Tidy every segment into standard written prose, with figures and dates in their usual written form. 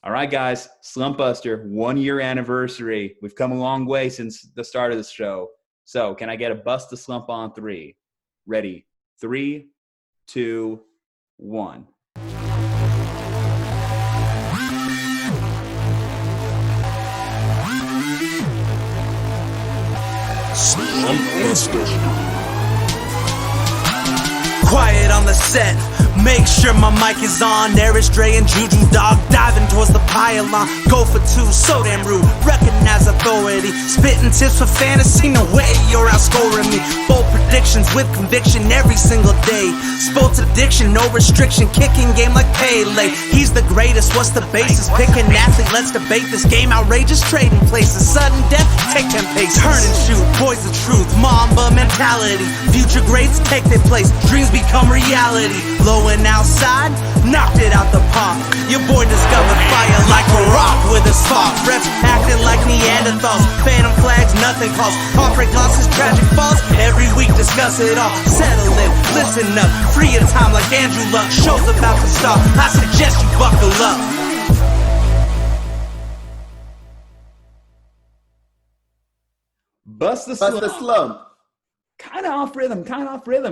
All right, guys, Slumpbuster, 1 year anniversary. We've come a long way since the start of this show. So can I get a bust the slump on 3? Ready? 3, 2, 1. Slumpbuster. Quiet on the set. Make sure my mic is on. There is Dre and Juju Dog diving towards the pylon. Go for 2, so damn rude. Recognize authority. Spitting tips for fantasy. No way you're outscoring me. Bold predictions with conviction every single day. Sports addiction, no restriction. Kicking game like Pele. He's the greatest. What's the basis? Pick an athlete. Let's debate this game. Outrageous trading places. Sudden death. Take 10 paces. Turn and shoot. Boys the truth. Mamba mentality. Future greats take their place. Dreams become reality. Low and outside, knocked it out the park. Your boy discovered fire like a rock with a spark. Refs acting like Neanderthals. Phantom flags, nothing calls. Heartbreak losses, tragic falls. Every week discuss it all. Settle in, listen up. Free your time like Andrew Luck. Show's about to start. I suggest you buckle up. Bust the slump. Kind of off rhythm,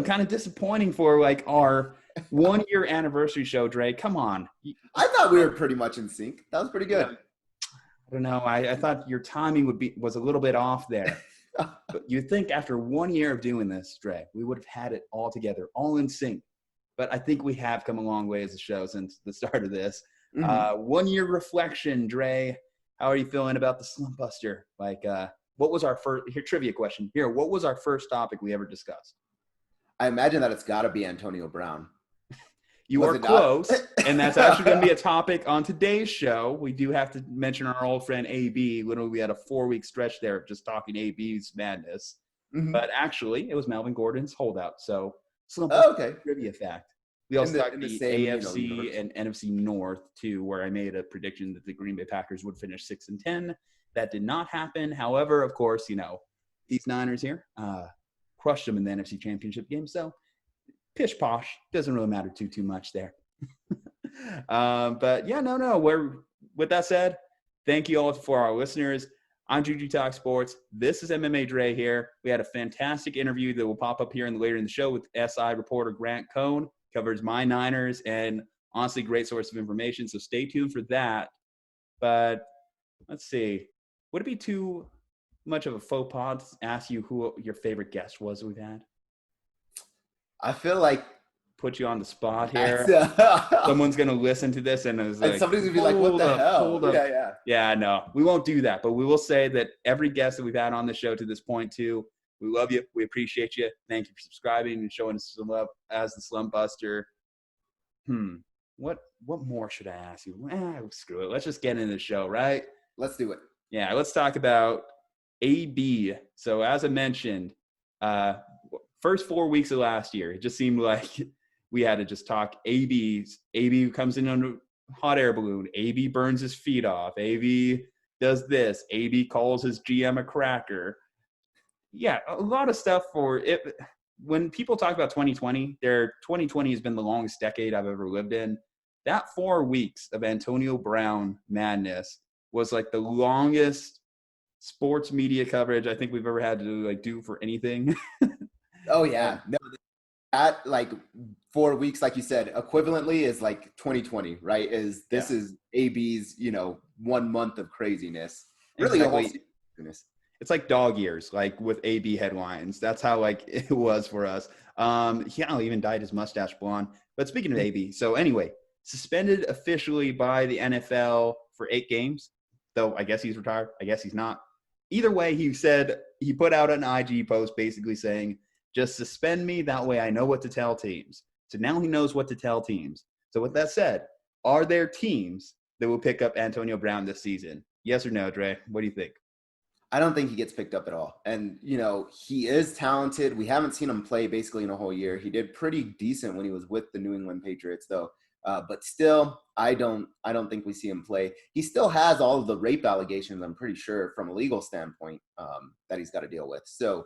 kind of disappointing for like our 1 year anniversary show, Dre. Come on. I thought we were pretty much in sync. That was pretty good. I don't know. I thought your timing was a little bit off there. But you'd think after 1 year of doing this, Dre, we would have had it all together, all in sync. But I think we have come a long way as a show since the start of this. 1 year reflection, Dre. How are you feeling about the Slumpbuster? Like, what was our first trivia question? What was our first topic we ever discussed? I imagine that it's got to be Antonio Brown. You are close, and that's actually going to be a topic on today's show. We do have to mention our old friend AB. Literally, we had a 4-week stretch there of just talking AB's madness. But actually, it was Melvin Gordon's holdout. So, okay. Trivia fact. We also talked the AFC and NFC North, too, where I made a prediction that the Green Bay Packers would finish 6-10. That did not happen. However, of course, these Niners here crushed them in the NFC Championship game. So, pish posh. Doesn't really matter too much there. But, yeah, no. With that said, thank you all for our listeners. I'm Juju Talk Sports. This is MMA Dre here. We had a fantastic interview that will pop up here later in the show with SI reporter Grant Cohn. Covers my Niners and, honestly, great source of information. So, stay tuned for that. But, let's see. Would it be too much of a faux pas to ask you who your favorite guest was we've had? I feel like put you on the spot here. Someone's gonna listen to this and somebody's gonna be like, "What the hell?" Yeah. No, we won't do that. But we will say that every guest that we've had on the show to this point, too, we love you. We appreciate you. Thank you for subscribing and showing us some love as the Slumpbuster. What more should I ask you? Screw it. Let's just get into the show, right? Let's do it. Yeah, let's talk about AB. So as I mentioned, first 4 weeks of last year, it just seemed like we had to just talk ABs. AB comes in on a hot air balloon. AB burns his feet off. AB does this. AB calls his GM a cracker. Yeah, a lot of stuff for it. When people talk about 2020, 2020 has been the longest decade I've ever lived in. That 4 weeks of Antonio Brown madness was like the longest sports media coverage I think we've ever had to do for anything. Oh yeah. No, that 4 weeks, like you said, equivalently is like 2020, right? This is AB's, 1 month of craziness. Really exactly. It's like dog years, like with AB headlines. That's how it was for us. He even dyed his mustache blonde. But speaking of AB, so anyway, suspended officially by the NFL for 8 games. Though I guess he's retired. I guess he's not. Either way, he put out an IG post basically saying, just suspend me. That way I know what to tell teams. So now he knows what to tell teams. So with that said, are there teams that will pick up Antonio Brown this season? Yes or no, Dre? What do you think? I don't think he gets picked up at all. And, he is talented. We haven't seen him play basically in a whole year. He did pretty decent when he was with the New England Patriots, though. But still, I don't think we see him play. He still has all of the rape allegations, I'm pretty sure, from a legal standpoint, that he's got to deal with. So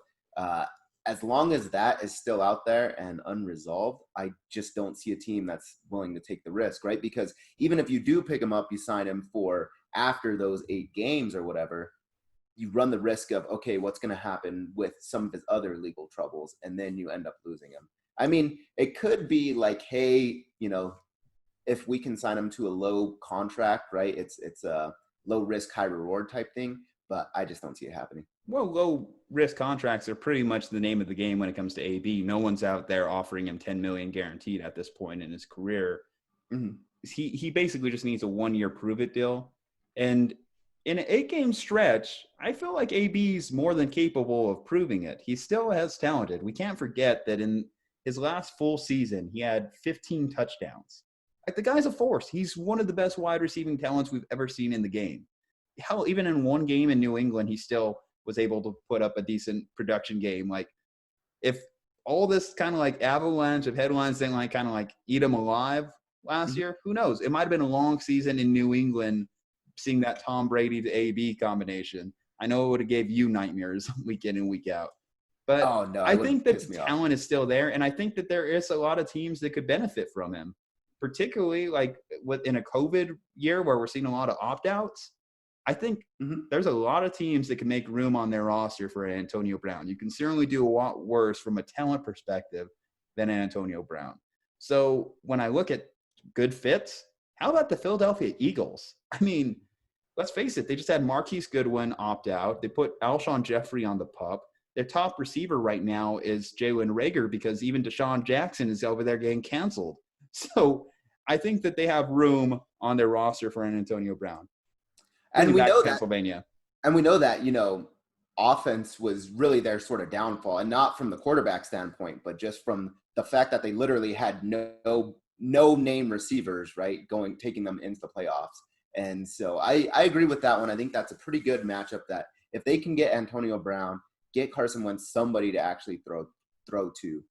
as long as that is still out there and unresolved, I just don't see a team that's willing to take the risk, right? Because even if you do pick him up, you sign him for after those 8 games or whatever, you run the risk of, okay, what's going to happen with some of his other legal troubles, and then you end up losing him. I mean, it could be like, hey, if we can sign him to a low contract, right? It's a low risk, high reward type thing, but I just don't see it happening. Well, low risk contracts are pretty much the name of the game when it comes to AB. No one's out there offering him $10 million guaranteed at this point in his career. Mm-hmm. He basically just needs a 1-year prove it deal. And in an 8-game stretch, I feel like AB's more than capable of proving it. He still has talented. We can't forget that in his last full season, he had 15 touchdowns. Like, the guy's a force. He's one of the best wide receiving talents we've ever seen in the game. Hell, even in one game in New England, he still was able to put up a decent production game. Like, if all this kind of like avalanche of headlines didn't like kind of like eat him alive last year, who knows? It might have been a long season in New England, seeing that Tom Brady to AB combination. I know it would have gave you nightmares week in and week out. But I think that the talent is still there, and I think that there is a lot of teams that could benefit from him, particularly like in a COVID year where we're seeing a lot of opt-outs. I think there's a lot of teams that can make room on their roster for Antonio Brown. You can certainly do a lot worse from a talent perspective than Antonio Brown. So when I look at good fits, how about the Philadelphia Eagles? I mean, let's face it, they just had Marquise Goodwin opt out. They put Alshon Jeffrey on the pup. Their top receiver right now is Jalen Reagor because even Deshaun Jackson is over there getting canceled. So I think that they have room on their roster for an Antonio Brown. And we know that Pennsylvania. And we know that, offense was really their sort of downfall, and not from the quarterback standpoint, but just from the fact that they literally had no name receivers, right, taking them into the playoffs. And so I agree with that one. I think that's a pretty good matchup that if they can get Antonio Brown, get Carson Wentz somebody to actually throw to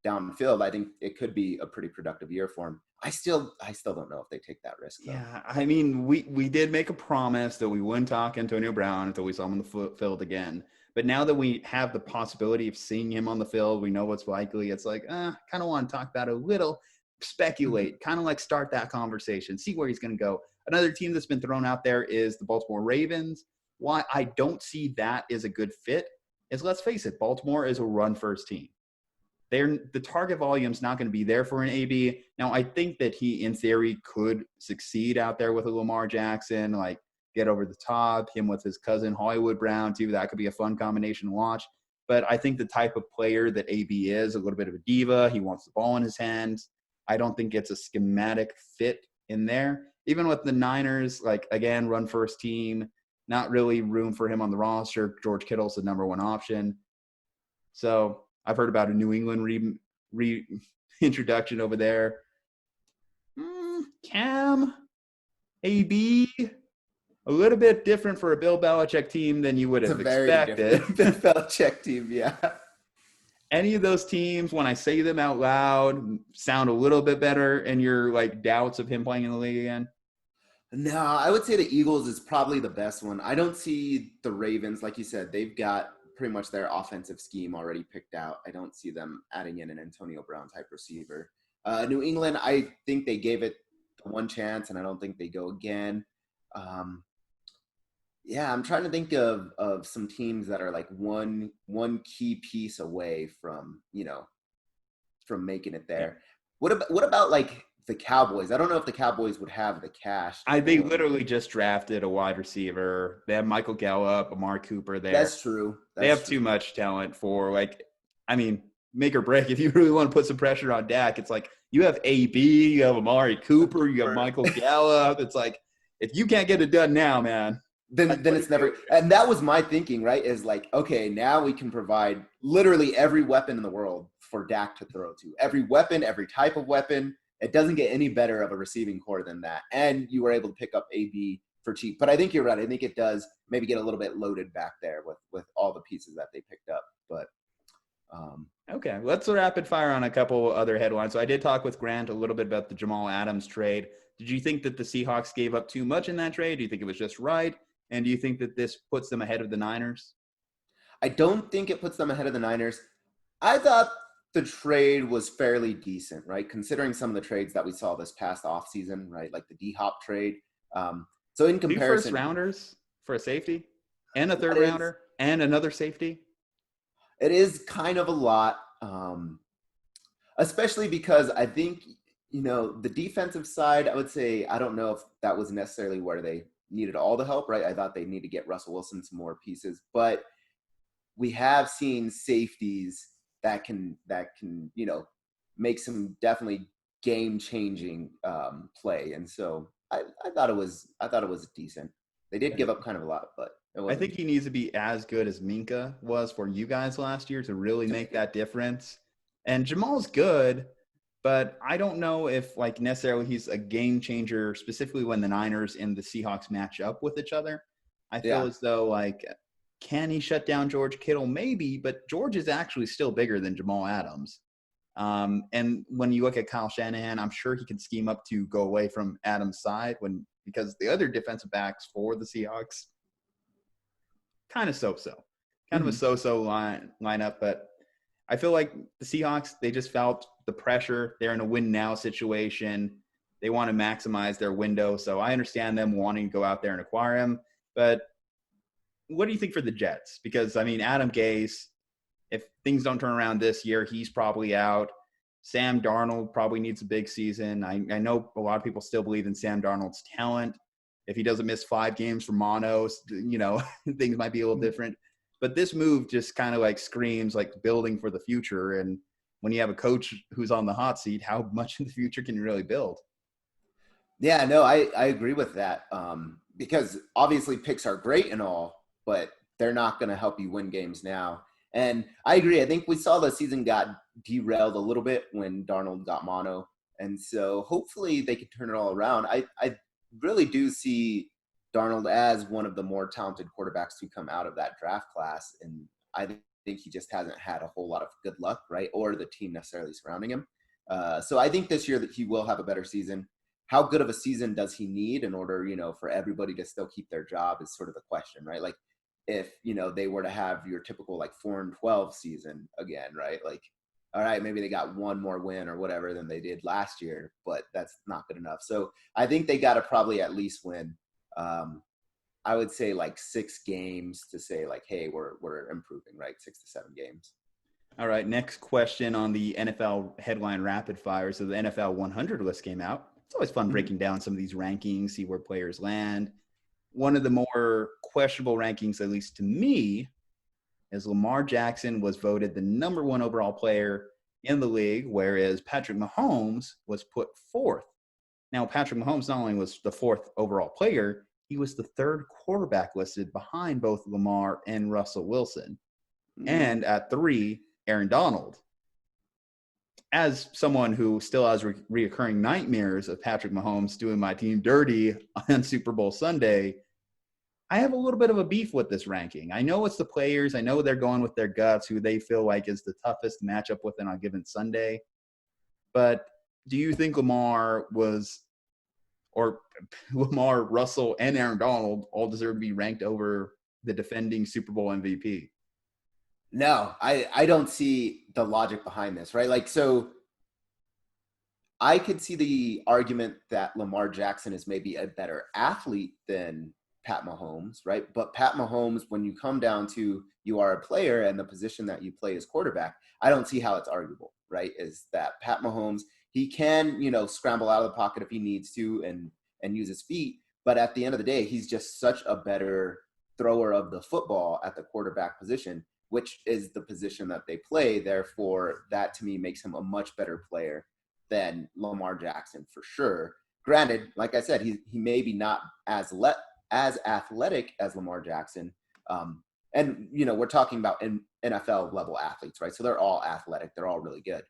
downfield, I think it could be a pretty productive year for him. I still don't know if they take that risk, though. Yeah, I mean, we did make a promise that we wouldn't talk Antonio Brown until we saw him on the field again. But now that we have the possibility of seeing him on the field, we know what's likely. It's like, kind of want to talk about it a little, speculate, kind of like start that conversation, see where he's going to go. Another team that's been thrown out there is the Baltimore Ravens. Why I don't see that as a good fit is, let's face it, Baltimore is a run-first team. The target volume is not going to be there for an AB. Now, I think that he, in theory, could succeed out there with a Lamar Jackson, like get over the top, him with his cousin Hollywood Brown, too. That could be a fun combination to watch. But I think the type of player that AB is, a little bit of a diva, he wants the ball in his hands. I don't think it's a schematic fit in there. Even with the Niners, like, again, run first team, not really room for him on the roster. George Kittle's the number one option. So I've heard about a New England reintroduction over there. Cam, AB, a little bit different for a Bill Belichick team than you would have expected. Bill Belichick team, yeah. Any of those teams, when I say them out loud, sound a little bit better in your like doubts of him playing in the league again? No, I would say the Eagles is probably the best one. I don't see the Ravens. Like you said, they've got pretty much their offensive scheme already picked out. I don't see them adding in an Antonio Brown type receiver. New England, I think they gave it one chance, and I don't think they go again. Yeah, I'm trying to think of some teams that are like one key piece away from making it there. What about like the Cowboys? I don't know if the Cowboys would have the cash. They literally just drafted a wide receiver. They have Michael Gallup, Amari Cooper there. That's true. They have too much talent for make or break. If you really want to put some pressure on Dak, it's like you have AB, you have Amari Cooper, you have Michael Gallup. It's like, if you can't get it done now, man, then it's never. And that was my thinking, right? Is like, okay, now we can provide literally every weapon in the world for Dak to throw to. Every weapon, every type of weapon. It doesn't get any better of a receiving core than that. And you were able to pick up AB for cheap. But I think you're right. I think it does maybe get a little bit loaded back there with all the pieces that they picked up. But okay, let's rapid fire on a couple other headlines. So I did talk with Grant a little bit about the Jamal Adams trade. Did you think that the Seahawks gave up too much in that trade? Do you think it was just right? And do you think that this puts them ahead of the Niners? I don't think it puts them ahead of the Niners. I thought the trade was fairly decent, right? Considering some of the trades that we saw this past offseason, right? Like the D-Hop trade. So in 2 first comparison, rounders for a safety and a third that is, rounder and another safety. it is kind of a lot, especially because I think, the defensive side, I would say, I don't know if that was necessarily where they needed all the help, right? I thought they need to get Russell Wilson some more pieces, but we have seen safeties that can make some definitely game changing play, and so I thought it was decent. They did give up kind of a lot, but it I wasn't. think he needs to be as good as Minka was for you guys last year to really make that difference. And Jamal's good, but I don't know if like necessarily he's a game changer, specifically when the Niners and the Seahawks match up with each other. I feel as though like, can he shut down George Kittle? Maybe, but George is actually still bigger than Jamal Adams. And when you look at Kyle Shanahan, I'm sure he can scheme up to go away from Adams' side because the other defensive backs for the Seahawks kind of so-so, kind of a so-so lineup. But I feel like the Seahawks, they just felt the pressure. They're in a win now situation. They want to maximize their window. So I understand them wanting to go out there and acquire him. But what do you think for the Jets? Because, I mean, Adam Gase, if things don't turn around this year, he's probably out. Sam Darnold probably needs a big season. I know a lot of people still believe in Sam Darnold's talent. If he doesn't miss 5 games for mono, things might be a little different. But this move just kind of like screams like building for the future. And when you have a coach who's on the hot seat, how much in the future can you really build? Yeah, no, I agree with that. Because obviously picks are great and all, but they're not going to help you win games now. And I agree. I think we saw the season got derailed a little bit when Darnold got mono. And so hopefully they can turn it all around. I really do see Darnold as one of the more talented quarterbacks to come out of that draft class. And I think he just hasn't had a whole lot of good luck, right? Or the team necessarily surrounding him. So I think this year that he will have a better season. How good of a season does he need in order, for everybody to still keep their job is sort of the question, right? Like if, they were to have your typical like 4-12 season again, right? Like, all right, maybe they got one more win or whatever than they did last year, but that's not good enough. So I think they got to probably at least win. I would say like 6 games to say like, hey, we're improving, right? 6 to 7 games. All right, next question on the NFL headline rapid fire. So the NFL 100 list came out. It's always fun breaking down some of these rankings, see where players land. One of the more questionable rankings, at least to me, is Lamar Jackson was voted the number 1 overall player in the league, whereas Patrick Mahomes was put 4th. Now, Patrick Mahomes not only was the 4th overall player, he was the 3rd quarterback listed behind both Lamar and Russell Wilson. And at 3, Aaron Donald. As someone who still has reoccurring nightmares of Patrick Mahomes doing my team dirty on Super Bowl Sunday, I have a little bit of a beef with this ranking. I know it's the players. I know they're going with their guts, who they feel like is the toughest to match up with on a given Sunday. But do you think Lamar, Russell, and Aaron Donald all deserve to be ranked over the defending Super Bowl MVP? No, I don't see the logic behind this, right? Like, so I could see the argument that Lamar Jackson is maybe a better athlete than Pat Mahomes, right? But Pat Mahomes, when you come down to you are a player and the position that you play is quarterback, I don't see how it's arguable, right? Is that Pat Mahomes, he can, scramble out of the pocket if he needs to and use his feet. But at the end of the day, he's just such a better thrower of the football at the quarterback position, which is the position that they play. Therefore, that to me makes him a much better player than Lamar Jackson for sure. Granted, like I said, he may be not as athletic as Lamar Jackson. And, we're talking about NFL level athletes, right? So they're all athletic. They're all really good.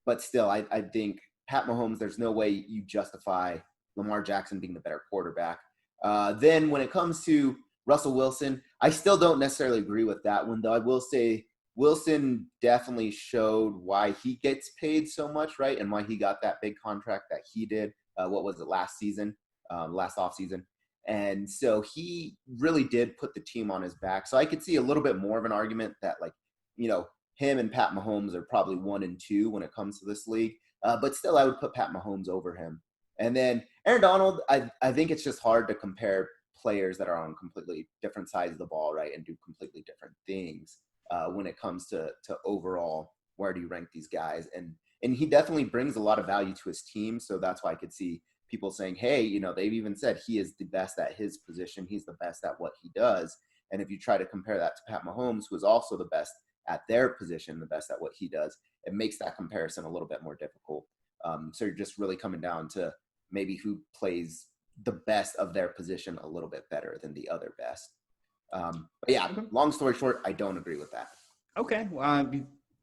But still, I think Pat Mahomes, there's no way you justify Lamar Jackson being the better quarterback. Then when it comes to Russell Wilson, I still don't necessarily agree with that one, though I will say Wilson definitely showed why he gets paid so much, right? And why he got that big contract that he did. What was it, last offseason? And so he really did put the team on his back. So I could see a little bit more of an argument that, like, him and Pat Mahomes are probably 1 and 2 when it comes to this league. But still, I would put Pat Mahomes over him. And then Aaron Donald, I think it's just hard to compare players that are on completely different sides of the ball, right, and do completely different things when it comes to overall, where do you rank these guys? And he definitely brings a lot of value to his team. So that's why I could see people saying, hey, they've even said he is the best at his position. He's the best at what he does. And if you try to compare that to Pat Mahomes, who is also the best at their position, the best at what he does, it makes that comparison a little bit more difficult. So you're just really coming down to maybe who plays the best of their position a little bit better than the other best. But yeah, long story short, I don't agree with that. Okay. Well,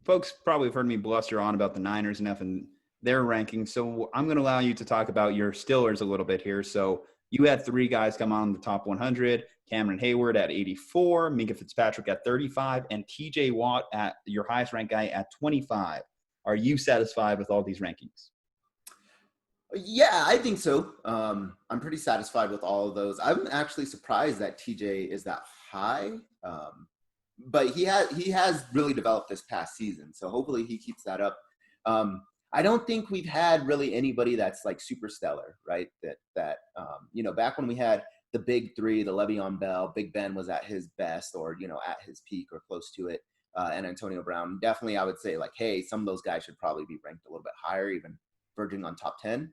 folks probably have heard me bluster on about the Niners enough and their rankings. So I'm going to allow you to talk about your Steelers a little bit here. So you had 3 guys come on the top 100, Cameron Hayward at 84, Minka Fitzpatrick at 35, and TJ Watt at your highest ranked guy at 25. Are you satisfied with all these rankings? Yeah, I think so. I'm pretty satisfied with all of those. I'm actually surprised that TJ is that high. But he has really developed this past season. So hopefully he keeps that up. I don't think we've had really anybody that's like super stellar, right? That back when we had the big 3, the Le'Veon Bell, Big Ben was at his best or, at his peak or close to it. And Antonio Brown, definitely I would say like, hey, some of those guys should probably be ranked a little bit higher, even verging on top 10.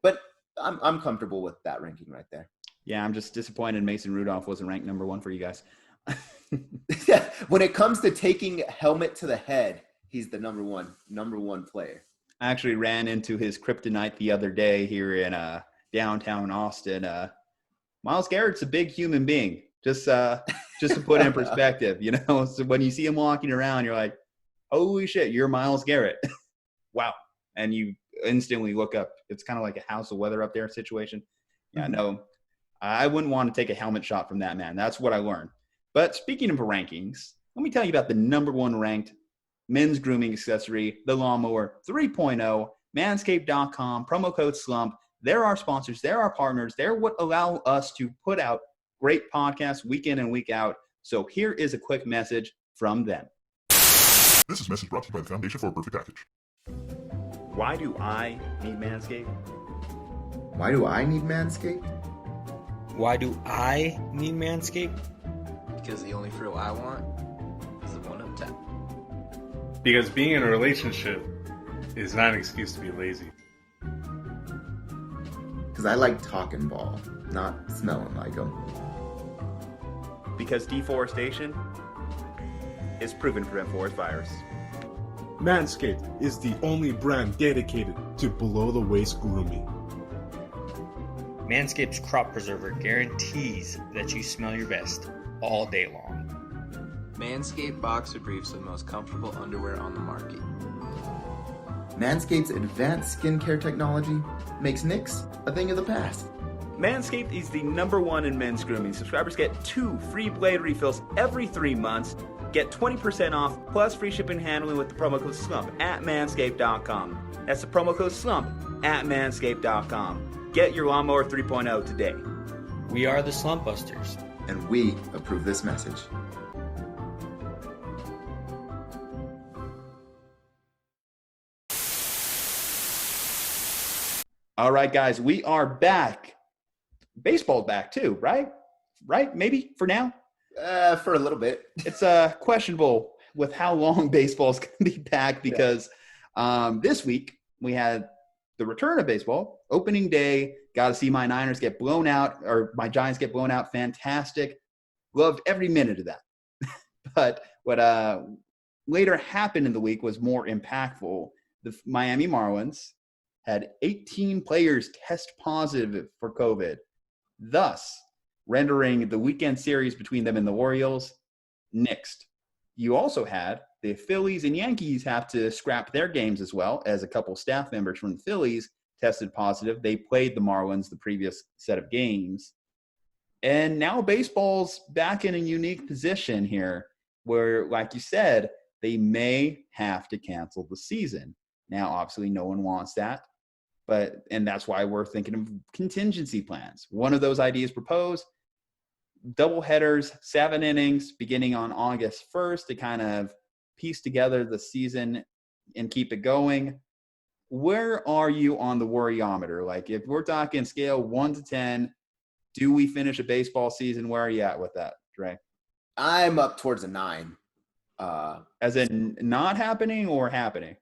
But I'm comfortable with that ranking right there. Yeah, I'm just disappointed Mason Rudolph wasn't ranked number 1 for you guys. Yeah, when it comes to taking helmet to the head, he's the number one player. I actually ran into his kryptonite the other day here in downtown Austin. Myles Garrett's a big human being. Just to put in perspective, So when you see him walking around, you're like, "Holy shit, you're Myles Garrett!" Wow, and you instantly look up. It's kind of like a House of Weather up there situation. Yeah, no, I wouldn't want to take a helmet shot from that man. That's what I learned. But speaking of rankings, let me tell you about the number 1 ranked men's grooming accessory, the Lawnmower 3.0, manscaped.com, promo code SLUMP. They're our sponsors. They're our partners. They're what allow us to put out great podcasts week in and week out. So here is a quick message from them. This is a message brought to you by the Foundation for a Perfect Package. Why do I need Manscaped? Why do I need Manscaped? Why do I need Manscaped? Because the only frill I want is the one up top. Because being in a relationship is not an excuse to be lazy. Because I like talking ball, not smelling like them. Because deforestation is proven to prevent forest fires. Manscaped is the only brand dedicated to below-the-waist grooming. Manscaped's Crop Preserver guarantees that you smell your best all day long. Manscaped Boxer Briefs are the most comfortable underwear on the market. Manscaped's advanced skincare technology makes nicks a thing of the past. Manscaped is the number 1 in men's grooming. Subscribers get 2 free blade refills every 3 months. Get 20% off plus free shipping and handling with the promo code SLUMP at manscaped.com. That's the promo code SLUMP at manscaped.com. Get your Lawnmower 3.0 today. We are the Slumpbusters. And we approve this message. All right, guys, we are back. Baseball's back too, right? Right? Maybe for now? For a little bit. It's questionable with how long baseball's going to be back because this week we had the return of baseball, opening day. Got to see my Niners get blown out or my Giants get blown out. Fantastic. Loved every minute of that. But what later happened in the week was more impactful. The Miami Marlins had 18 players test positive for COVID, thus rendering the weekend series between them and the Orioles nixed. You also had the Phillies and Yankees have to scrap their games as well, as a couple staff members from the Phillies tested positive. They played the Marlins the previous set of games. And now baseball's back in a unique position here where, like you said, they may have to cancel the season. Now, obviously, no one wants that. And that's why we're thinking of contingency plans. One of those ideas proposed, double headers, 7 innings beginning on August 1st to kind of piece together the season and keep it going. Where are you on the worryometer? Like, if we're talking scale 1 to 10, do we finish a baseball season? Where are you at with that, Dre? I'm up towards a 9. As in not happening or happening?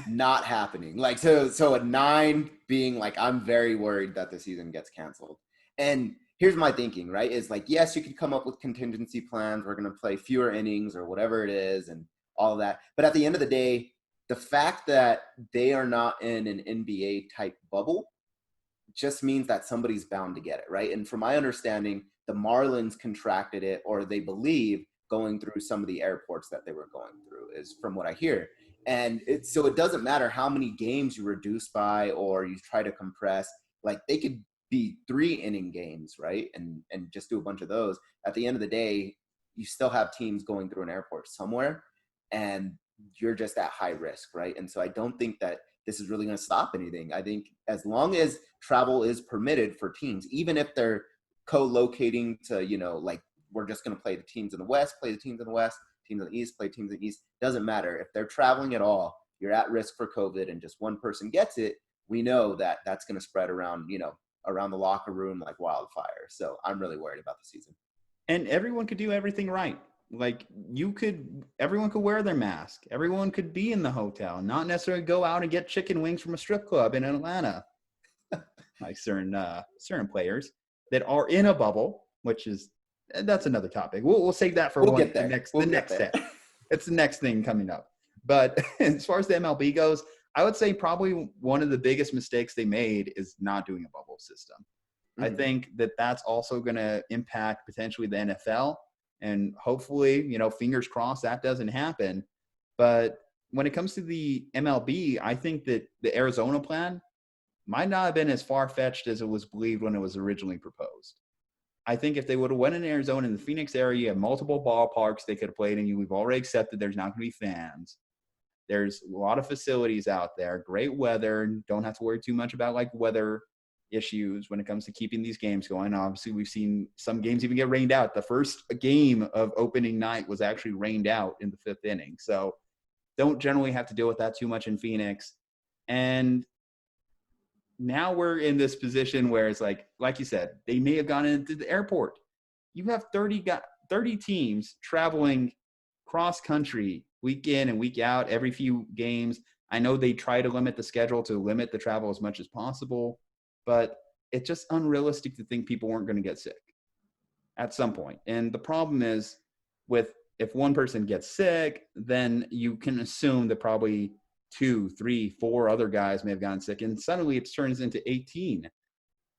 Not happening. Like, so a 9 being like, I'm very worried that the season gets canceled. And here's my thinking, right? Is like, yes, you could come up with contingency plans. We're going to play fewer innings or whatever it is and all of that. But at the end of the day, the fact that they are not in an NBA type bubble just means that somebody's bound to get it, right? And from my understanding, the Marlins contracted it, or they believe, going through some of the airports that they were going through, is from what I hear. And so it doesn't matter how many games you reduce by or you try to compress, like they could be 3-inning games, right? And just do a bunch of those. At the end of the day, you still have teams going through an airport somewhere, and you're just at high risk, right? And so I don't think that this is really going to stop anything. I think as long as travel is permitted for teams, even if they're co-locating to, like, we're just going to play the teams in the West, play the teams in the West, teams in the East, play teams in the East, doesn't matter. If they're traveling at all, you're at risk for COVID and just one person gets it, we know that that's going to spread around, around the locker room like wildfire. So I'm really worried about the season. And everyone could do everything right. Like, everyone could wear their mask. Everyone could be in the hotel, not necessarily go out and get chicken wings from a strip club in Atlanta. Like certain players that are in a bubble, that's another topic. We'll save that for the next set. It's the next thing coming up. But as far as the MLB goes, I would say probably one of the biggest mistakes they made is not doing a bubble system. Mm-hmm. I think that's also going to impact potentially the NFL. And hopefully, fingers crossed that doesn't happen. But when it comes to the MLB, I think that the Arizona plan might not have been as far-fetched as it was believed when it was originally proposed. I think if they would have went in Arizona, in the Phoenix area, you have multiple ballparks they could have played in. We've already accepted there's not going to be fans. There's a lot of facilities out there, great weather, don't have to worry too much about like weather issues when it comes to keeping these games going. Obviously, we've seen some games even get rained out. The first game of opening night was actually rained out in the 5th inning. So don't generally have to deal with that too much in Phoenix. And now we're in this position where it's like you said, they may have gone into the airport. You have 30 teams traveling cross country week in and week out every few games. I know they try to limit the schedule to limit the travel as much as possible, but it's just unrealistic to think people weren't going to get sick at some point. And the problem is if one person gets sick, then you can assume that probably 2, 3, 4 other guys may have gotten sick, and suddenly it turns into 18.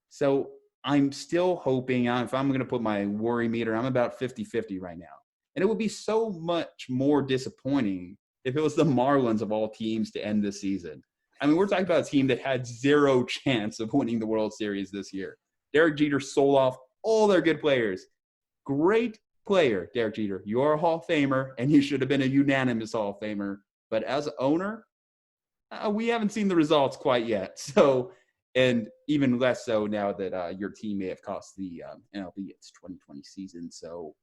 So I'm still hoping, if I'm going to put my worry meter, I'm about 50-50 right now. And it would be so much more disappointing if it was the Marlins of all teams to end the season. I mean, we're talking about a team that had 0 chance of winning the World Series this year. Derek Jeter sold off all their good players. Great player, Derek Jeter. You're a Hall of Famer, and you should have been a unanimous Hall of Famer. But as an owner, we haven't seen the results quite yet. So, and even less so now that your team may have cost the MLB its 2020 season. So,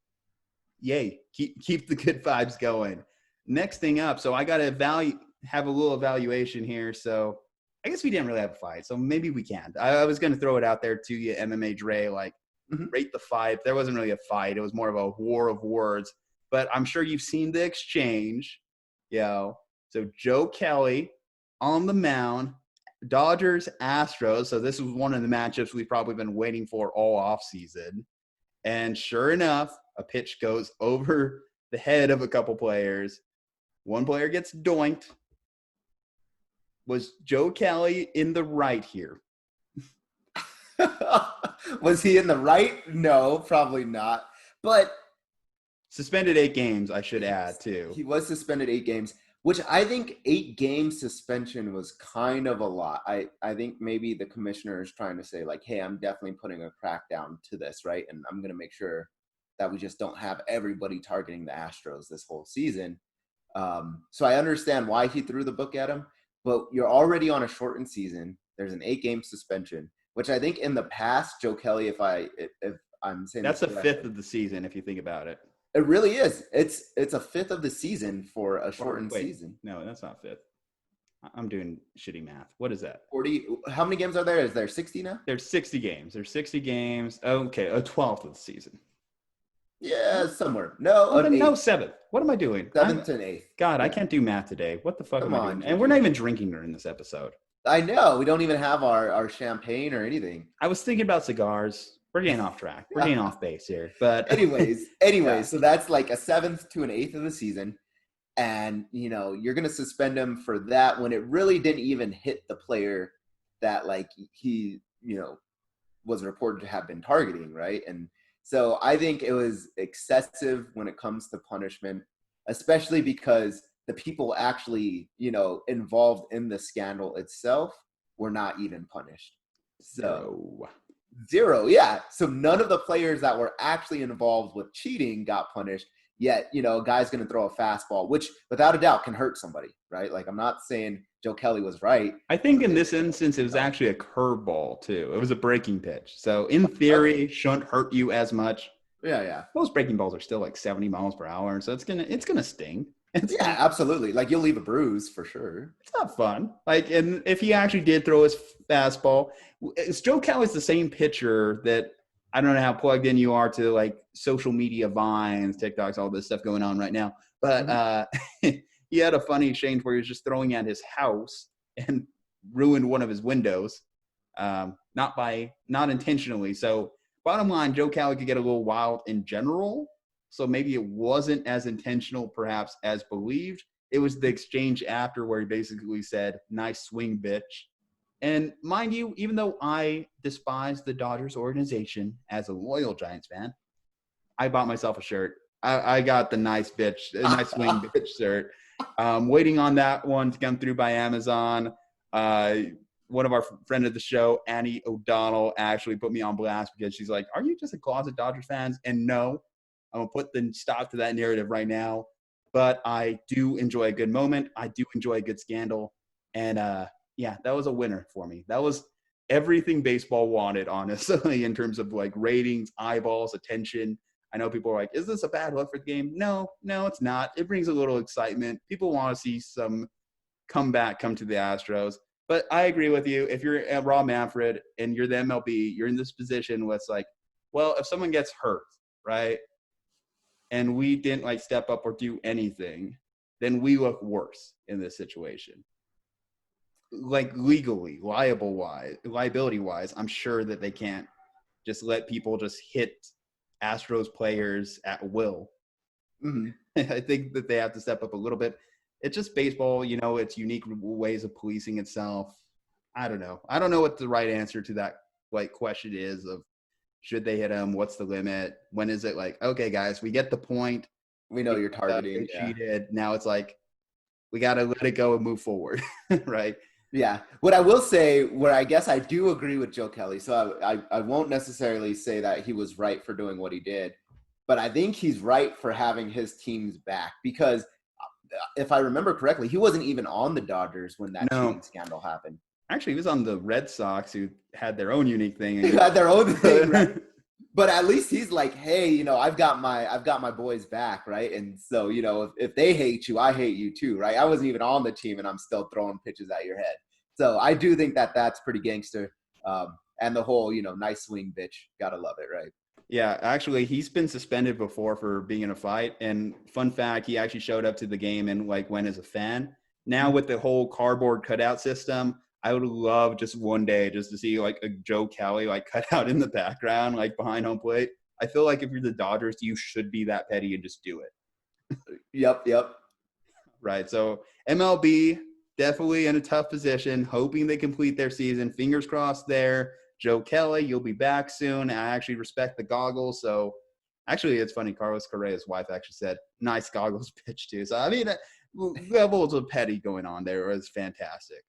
yay, keep the good vibes going. Next thing up, so I got to have a little evaluation here. So I guess we didn't really have a fight, so maybe we can. I was going to throw it out there to you, MMA Dre, like rate the fight. There wasn't really a fight. It was more of a war of words. But I'm sure you've seen the exchange. So Joe Kelly on the mound, Dodgers, Astros. So this was one of the matchups we've probably been waiting for all offseason. And sure enough, a pitch goes over the head of a couple players. One player gets doinked. Was Joe Kelly in the right here? Was he in the right? No, probably not. But suspended 8 games, I should add, too. He was suspended 8 games, which I think 8 game suspension was kind of a lot. I think maybe the commissioner is trying to say, like, hey, I'm definitely putting a crackdown to this, right? And I'm going to make sure that we just don't have everybody targeting the Astros this whole season. So I understand why he threw the book at him, but you're already on a shortened season. there's an 8-game suspension, which I think in the past, Joe Kelly, if I'm saying That's a this fifth of the season if you think about it. it really is. It's a fifth of the season for a shortened season. No, that's not fifth. I'm doing shitty math. What is that? 40. How many games are there? Is there 60 now? There's 60 games. Okay, a 12th of the season. Yeah, somewhere. No, no, 7th. What am I doing? 7th and 8th. God, I can't do math today. What the fuck am I doing? Come on, And we're not even drinking during this episode. I know. We don't even have our champagne or anything. I was thinking about cigars. We're getting off track. We're getting off base here. But anyways, so that's like a 7th to an 8th of the season. And, you're going to suspend him for that when it really didn't even hit the player that, like, he, was reported to have been targeting, right? And so I think it was excessive when it comes to punishment, especially because the people actually, involved in the scandal itself were not even punished. So zero, yeah. So none of the players that were actually involved with cheating got punished. Yet, a guy's going to throw a fastball, which without a doubt can hurt somebody, right? Like, I'm not saying Joe Kelly was right. I think in this instance, it was actually a curveball, too. It was a breaking pitch. So, in theory, shouldn't hurt you as much. Yeah. Most breaking balls are still like 70 miles per hour. So, it's gonna sting. Yeah, absolutely. Like, you'll leave a bruise for sure. It's not fun. Like, and if he actually did throw his fastball, Joe Kelly's the same pitcher that – I don't know how plugged in you are to like social media vines, TikToks, all this stuff going on right now. But he had a funny exchange where he was just throwing at his house and ruined one of his windows, not intentionally. So bottom line, Joe Kelly could get a little wild in general. So maybe it wasn't as intentional perhaps as believed. It was the exchange after where he basically said, "Nice swing, bitch." And mind you, even though I despise the Dodgers organization as a loyal Giants fan, I bought myself a shirt. I got the nice swing bitch shirt. Waiting on that one to come through by Amazon. One of our friend of the show, Annie O'Donnell, actually put me on blast because she's like, "Are you just a closet Dodgers fan?" And no, I'm going to put the stop to that narrative right now. But I do enjoy a good moment. I do enjoy a good scandal. And, yeah, that was a winner for me. That was everything baseball wanted, honestly, in terms of like ratings, eyeballs, attention. I know people are like, is this a bad look for the game? No, it's not. It brings a little excitement. People want to see some comeback come to the Astros. But I agree with you. If you're at Rob Manfred and you're the MLB, you're in this position where it's like, well, if someone gets hurt, right, and we didn't like step up or do anything, then we look worse in this situation. Like legally, liability-wise, I'm sure that they can't just let people just hit Astros players at will. Mm-hmm. I think that they have to step up a little bit. It's just baseball, it's unique ways of policing itself. I don't know. I don't know what the right answer to that like question is of should they hit him? What's the limit? When is it like, okay, guys, we get the point. We know you're targeting. Cheated. Now it's like we got to let it go and move forward, right? Yeah. What I will say, where I guess I do agree with Joe Kelly, so I won't necessarily say that he was right for doing what he did, but I think he's right for having his team's back because if I remember correctly, he wasn't even on the Dodgers when that cheating scandal happened. Actually, he was on the Red Sox who had their own unique thing. They had their own thing, right? But at least he's like, hey, I've got my boys back, right? And so, if they hate you, I hate you too, right? I wasn't even on the team, and I'm still throwing pitches at your head. So I do think that that's pretty gangster. And the whole, nice swing, bitch, gotta love it, right? Yeah, actually, he's been suspended before for being in a fight. And fun fact, he actually showed up to the game and like went as a fan. Now with the whole cardboard cutout system, I would love just one day just to see like a Joe Kelly like cut out in the background, like behind home plate. I feel like if you're the Dodgers, you should be that petty and just do it. Yep. Right. So MLB definitely in a tough position, hoping they complete their season. Fingers crossed there. Joe Kelly, you'll be back soon. I actually respect the goggles. So actually, it's funny. Carlos Correa's wife actually said, nice goggles pitch too. So, I mean, levels of petty going on there is fantastic.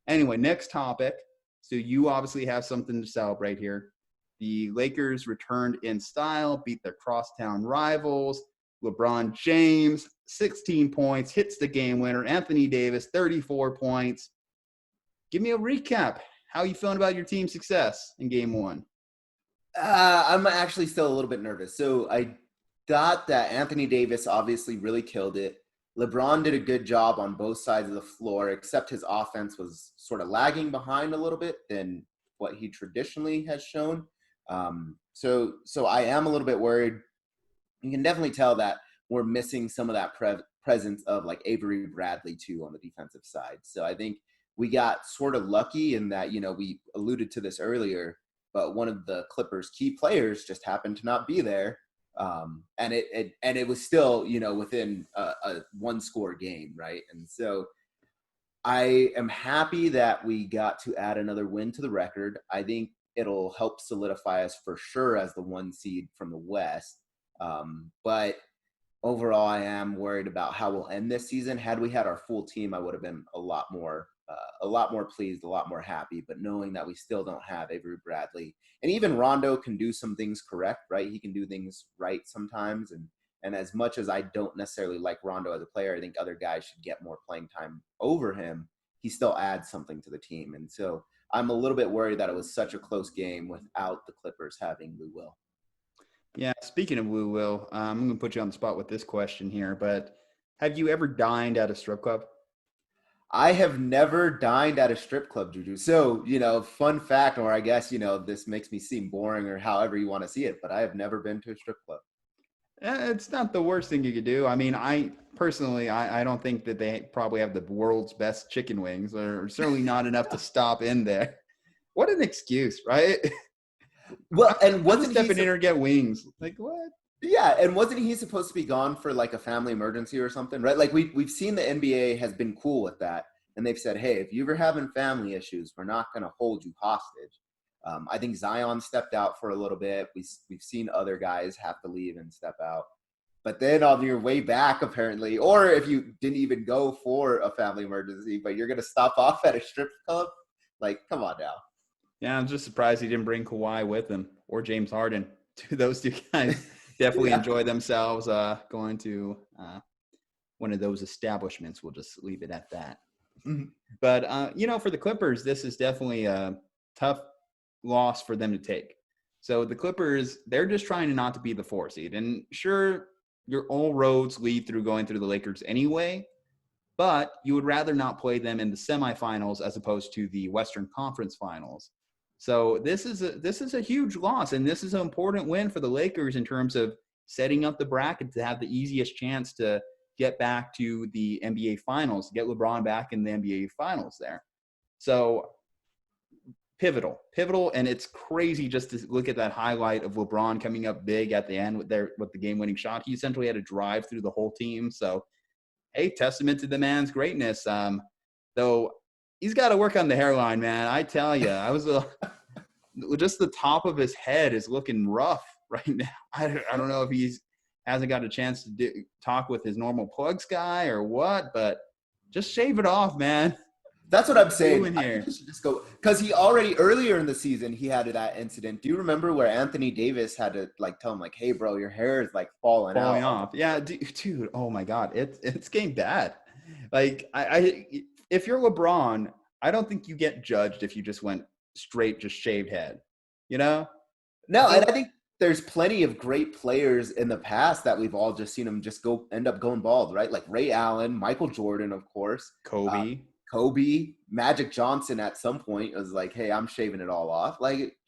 Anyway, next topic. So you obviously have something to celebrate here. The Lakers returned in style, beat their crosstown rivals. LeBron James, 16 points, hits the game winner. Anthony Davis, 34 points. Give me a recap. how are you feeling about your team's success in Game 1? I'm actually still a little bit nervous. So I thought that Anthony Davis obviously really killed it. LeBron did a good job on both sides of the floor, except his offense was sort of lagging behind a little bit than what he traditionally has shown. So I am a little bit worried. You can definitely tell that we're missing some of that presence of like Avery Bradley too on the defensive side. So I think we got sort of lucky in that, we alluded to this earlier, but one of the Clippers' key players just happened to not be there. And it was still, within a one-score game, right? And so I am happy that we got to add another win to the record. I think it'll help solidify us for sure as the 1 seed from the West. But overall, I am worried about how we'll end this season. Had we had our full team, I would have been a lot more pleased, a lot more happy. But knowing that we still don't have Avery Bradley, and even Rondo can do some things correct, right? He can do things right sometimes. And as much as I don't necessarily like Rondo as a player, I think other guys should get more playing time over him. He still adds something to the team. And so I'm a little bit worried that it was such a close game without the Clippers having Lou Will. Yeah, speaking of Lou Will, I'm going to put you on the spot with this question here, but have you ever dined at a strip club? I have never dined at a strip club, Juju. So, fun fact, or I guess, this makes me seem boring or however you want to see it, but I have never been to a strip club. It's not the worst thing you could do. I mean, I personally don't think that they probably have the world's best chicken wings, or certainly not enough to stop in there. What an excuse, right? Well, and wasn't stepping in or get wings? Like what? Yeah, and wasn't he supposed to be gone for like a family emergency or something, right? Like we've seen the NBA has been cool with that, and they've said, hey, if you're having family issues, we're not going to hold you hostage. I think Zion stepped out for a little bit. We've seen other guys have to leave and step out. But then on your way back, apparently, or if you didn't even go for a family emergency, but you're going to stop off at a strip club, like, come on now. Yeah, I'm just surprised he didn't bring Kawhi with him or James Harden. Those two guys definitely enjoy themselves going to one of those establishments. We'll just leave it at that. Mm-hmm. But, for the Clippers, this is definitely a tough loss for them to take. So the Clippers, they're just trying not to be the 4 seed. And sure, all roads lead through going through the Lakers anyway, but you would rather not play them in the semifinals as opposed to the Western Conference Finals. So this is a huge loss, and this is an important win for the Lakers in terms of setting up the bracket to have the easiest chance to get back to the NBA Finals, get LeBron back in the NBA Finals there. So pivotal, and it's crazy just to look at that highlight of LeBron coming up big at the end with the game-winning shot. He essentially had to drive through the whole team. So, hey, testament to the man's greatness. Though he's got to work on the hairline, man. I tell you, just the top of his head is looking rough right now. I don't know if he hasn't got a chance to talk with his normal plugs guy or what, but just shave it off, man. That's what I'm saying. I think he should just go, because he already earlier in the season he had that incident. Do you remember where Anthony Davis had to tell him hey bro, your hair is falling off? Yeah, dude. Oh my God, it's getting bad. If you're LeBron, I don't think you get judged if you just went straight, just shaved head. No, and I think there's plenty of great players in the past that we've all just seen them just end up going bald, right? Like Ray Allen, Michael Jordan, of course, Kobe, Magic Johnson at some point was like, hey, I'm shaving it all off.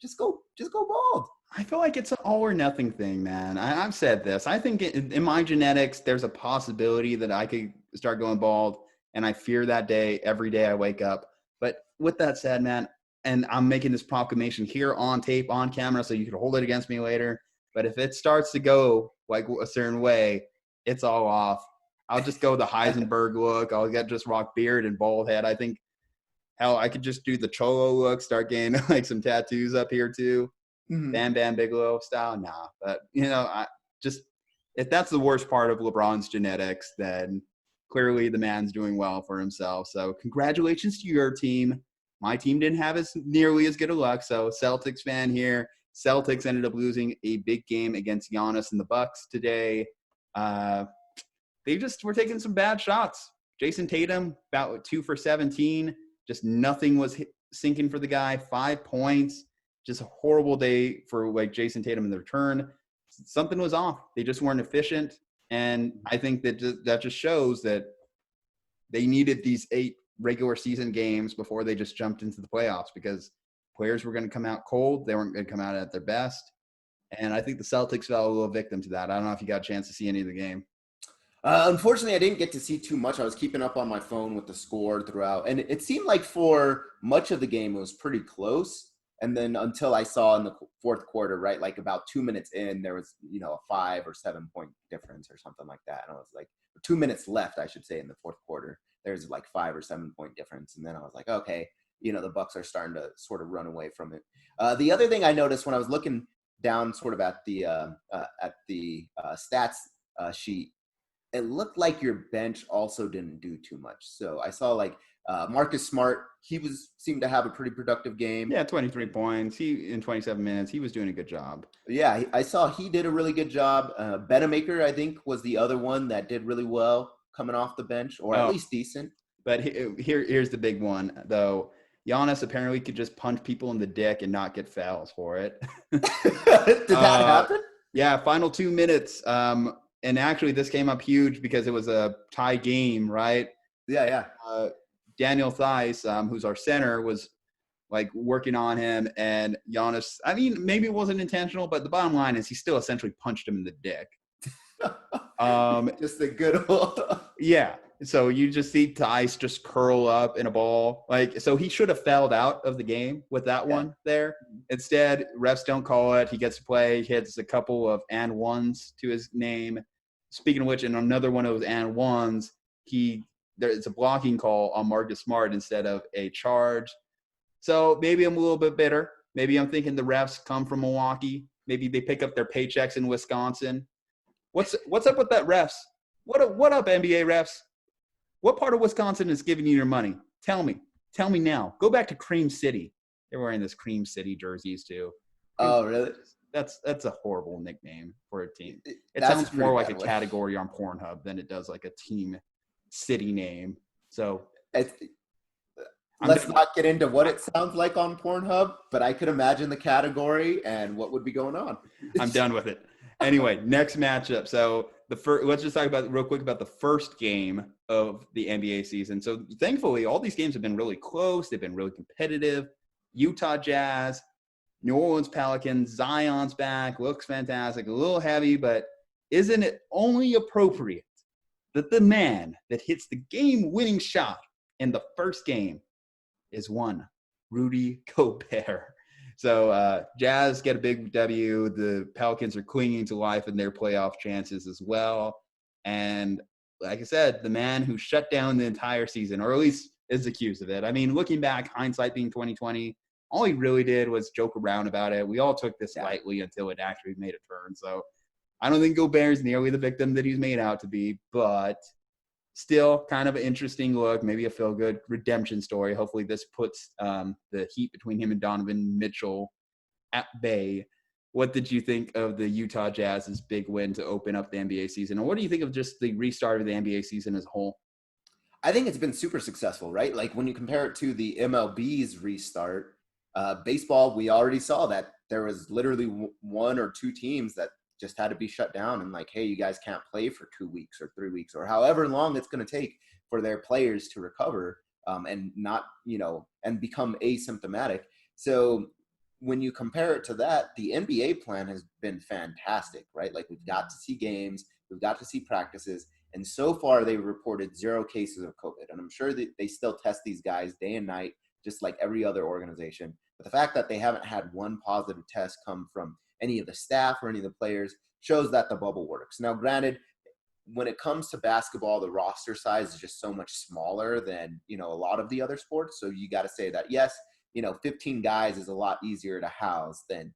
Just go bald. I feel like it's an all or nothing thing, man. I've said this. I think in my genetics, there's a possibility that I could start going bald, and I fear that day every day I wake up. But with that said, man, and I'm making this proclamation here on tape, on camera, so you can hold it against me later. But if it starts to go a certain way, it's all off. I'll just go the Heisenberg look. I'll just rock beard and bald head. I think, hell, I could just do the Cholo look, start getting some tattoos up here too. Mm-hmm. Bam Bam Bigelow style. Nah, but if that's the worst part of LeBron's genetics, then clearly the man's doing well for himself. So congratulations to your team. My team didn't have nearly as good of luck. So Celtics fan here. Celtics ended up losing a big game against Giannis and the Bucks today. They just were taking some bad shots. Jason Tatum, about 2 for 17. Just nothing was sinking for the guy. 5 points. Just a horrible day for like Jason Tatum in the return. Something was off. They just weren't efficient. And I think that just shows that they needed these 8 regular season games before they just jumped into the playoffs, because players were going to come out cold. They weren't going to come out at their best. And I think the Celtics fell a little victim to that. I don't know if you got a chance to see any of the game. Unfortunately, I didn't get to see too much. I was keeping up on my phone with the score throughout. And it seemed like for much of the game, it was pretty close. And then until I saw in the fourth quarter, right, like about 2 minutes in, there was, a 5 or 7 point difference or something like that. And I was like, 2 minutes left, I should say, in the fourth quarter. There's like 5 or 7 point difference. And then I was like, okay, the Bucks are starting to sort of run away from it. The other thing I noticed when I was looking down sort of at the stats sheet, it looked like your bench also didn't do too much. So I saw like Marcus Smart, seemed to have a pretty productive game. Yeah, 23 points. In 27 minutes, he was doing a good job. Yeah, I saw he did a really good job. Benemaker, I think, was the other one that did really well coming off the bench, or at least decent. But here's the big one, though. Giannis apparently could just punch people in the dick and not get fouls for it. Did that happen? Yeah, final 2 minutes. And actually, this came up huge because it was a tie game, right? Yeah. Daniel Theis, who's our center, was like working on him, and Giannis, I mean, maybe it wasn't intentional, but the bottom line is he still essentially punched him in the dick. Just a good old. Yeah. So you just see Theis just curl up in a ball. So he should have fouled out of the game with that one there. Instead, refs don't call it. He gets to play. He hits a couple of and ones to his name. Speaking of which, in another one of those and ones, there's a blocking call on Marcus Smart instead of a charge. So maybe I'm a little bit bitter. Maybe I'm thinking the refs come from Milwaukee. Maybe they pick up their paychecks in Wisconsin. What's up with that refs? What up, NBA refs? What part of Wisconsin is giving you your money? Tell me now. Go back to Cream City. They're wearing this Cream City jerseys too. Oh, really? That's a horrible nickname for a team. It sounds more like a category on Pornhub than it does like a team city name. So let's not get into what it sounds like on Pornhub, but I could imagine the category and what would be going on. I'm done with it. Anyway, next matchup. So let's just talk about real quick about the first game of the NBA season. So thankfully, all these games have been really close. They've been really competitive. Utah Jazz, New Orleans Pelicans, Zion's back, looks fantastic, a little heavy, but isn't it only appropriate that the man that hits the game-winning shot in the first game is one Rudy Gobert? So Jazz get a big W. The Pelicans are clinging to life in their playoff chances as well. And like I said, the man who shut down the entire season, or at least is accused of it. I mean, looking back, hindsight being 2020, all he really did was joke around about it. We all took this lightly until it actually made a turn. So I don't think Gobert's nearly the victim that he's made out to be, but still kind of an interesting look, maybe a feel-good redemption story. Hopefully this puts the heat between him and Donovan Mitchell at bay. What did you think of the Utah Jazz's big win to open up the NBA season? And what do you think of just the restart of the NBA season as a whole? I think it's been super successful, right? Like when you compare it to the MLB's restart, baseball, we already saw that there was literally 1 or 2 teams that just had to be shut down and like, hey, you guys can't play for 2 weeks or 3 weeks or however long it's going to take for their players to recover and not, and become asymptomatic. So when you compare it to that, the NBA plan has been fantastic, right? Like we've got to see games, we've got to see practices. And so far they've reported 0 cases of COVID. And I'm sure that they still test these guys day and night, just like every other organization. But the fact that they haven't had 1 positive test come from any of the staff or any of the players shows that the bubble works. Now, granted, when it comes to basketball, the roster size is just so much smaller than, a lot of the other sports. So you got to say that, yes, 15 guys is a lot easier to house than,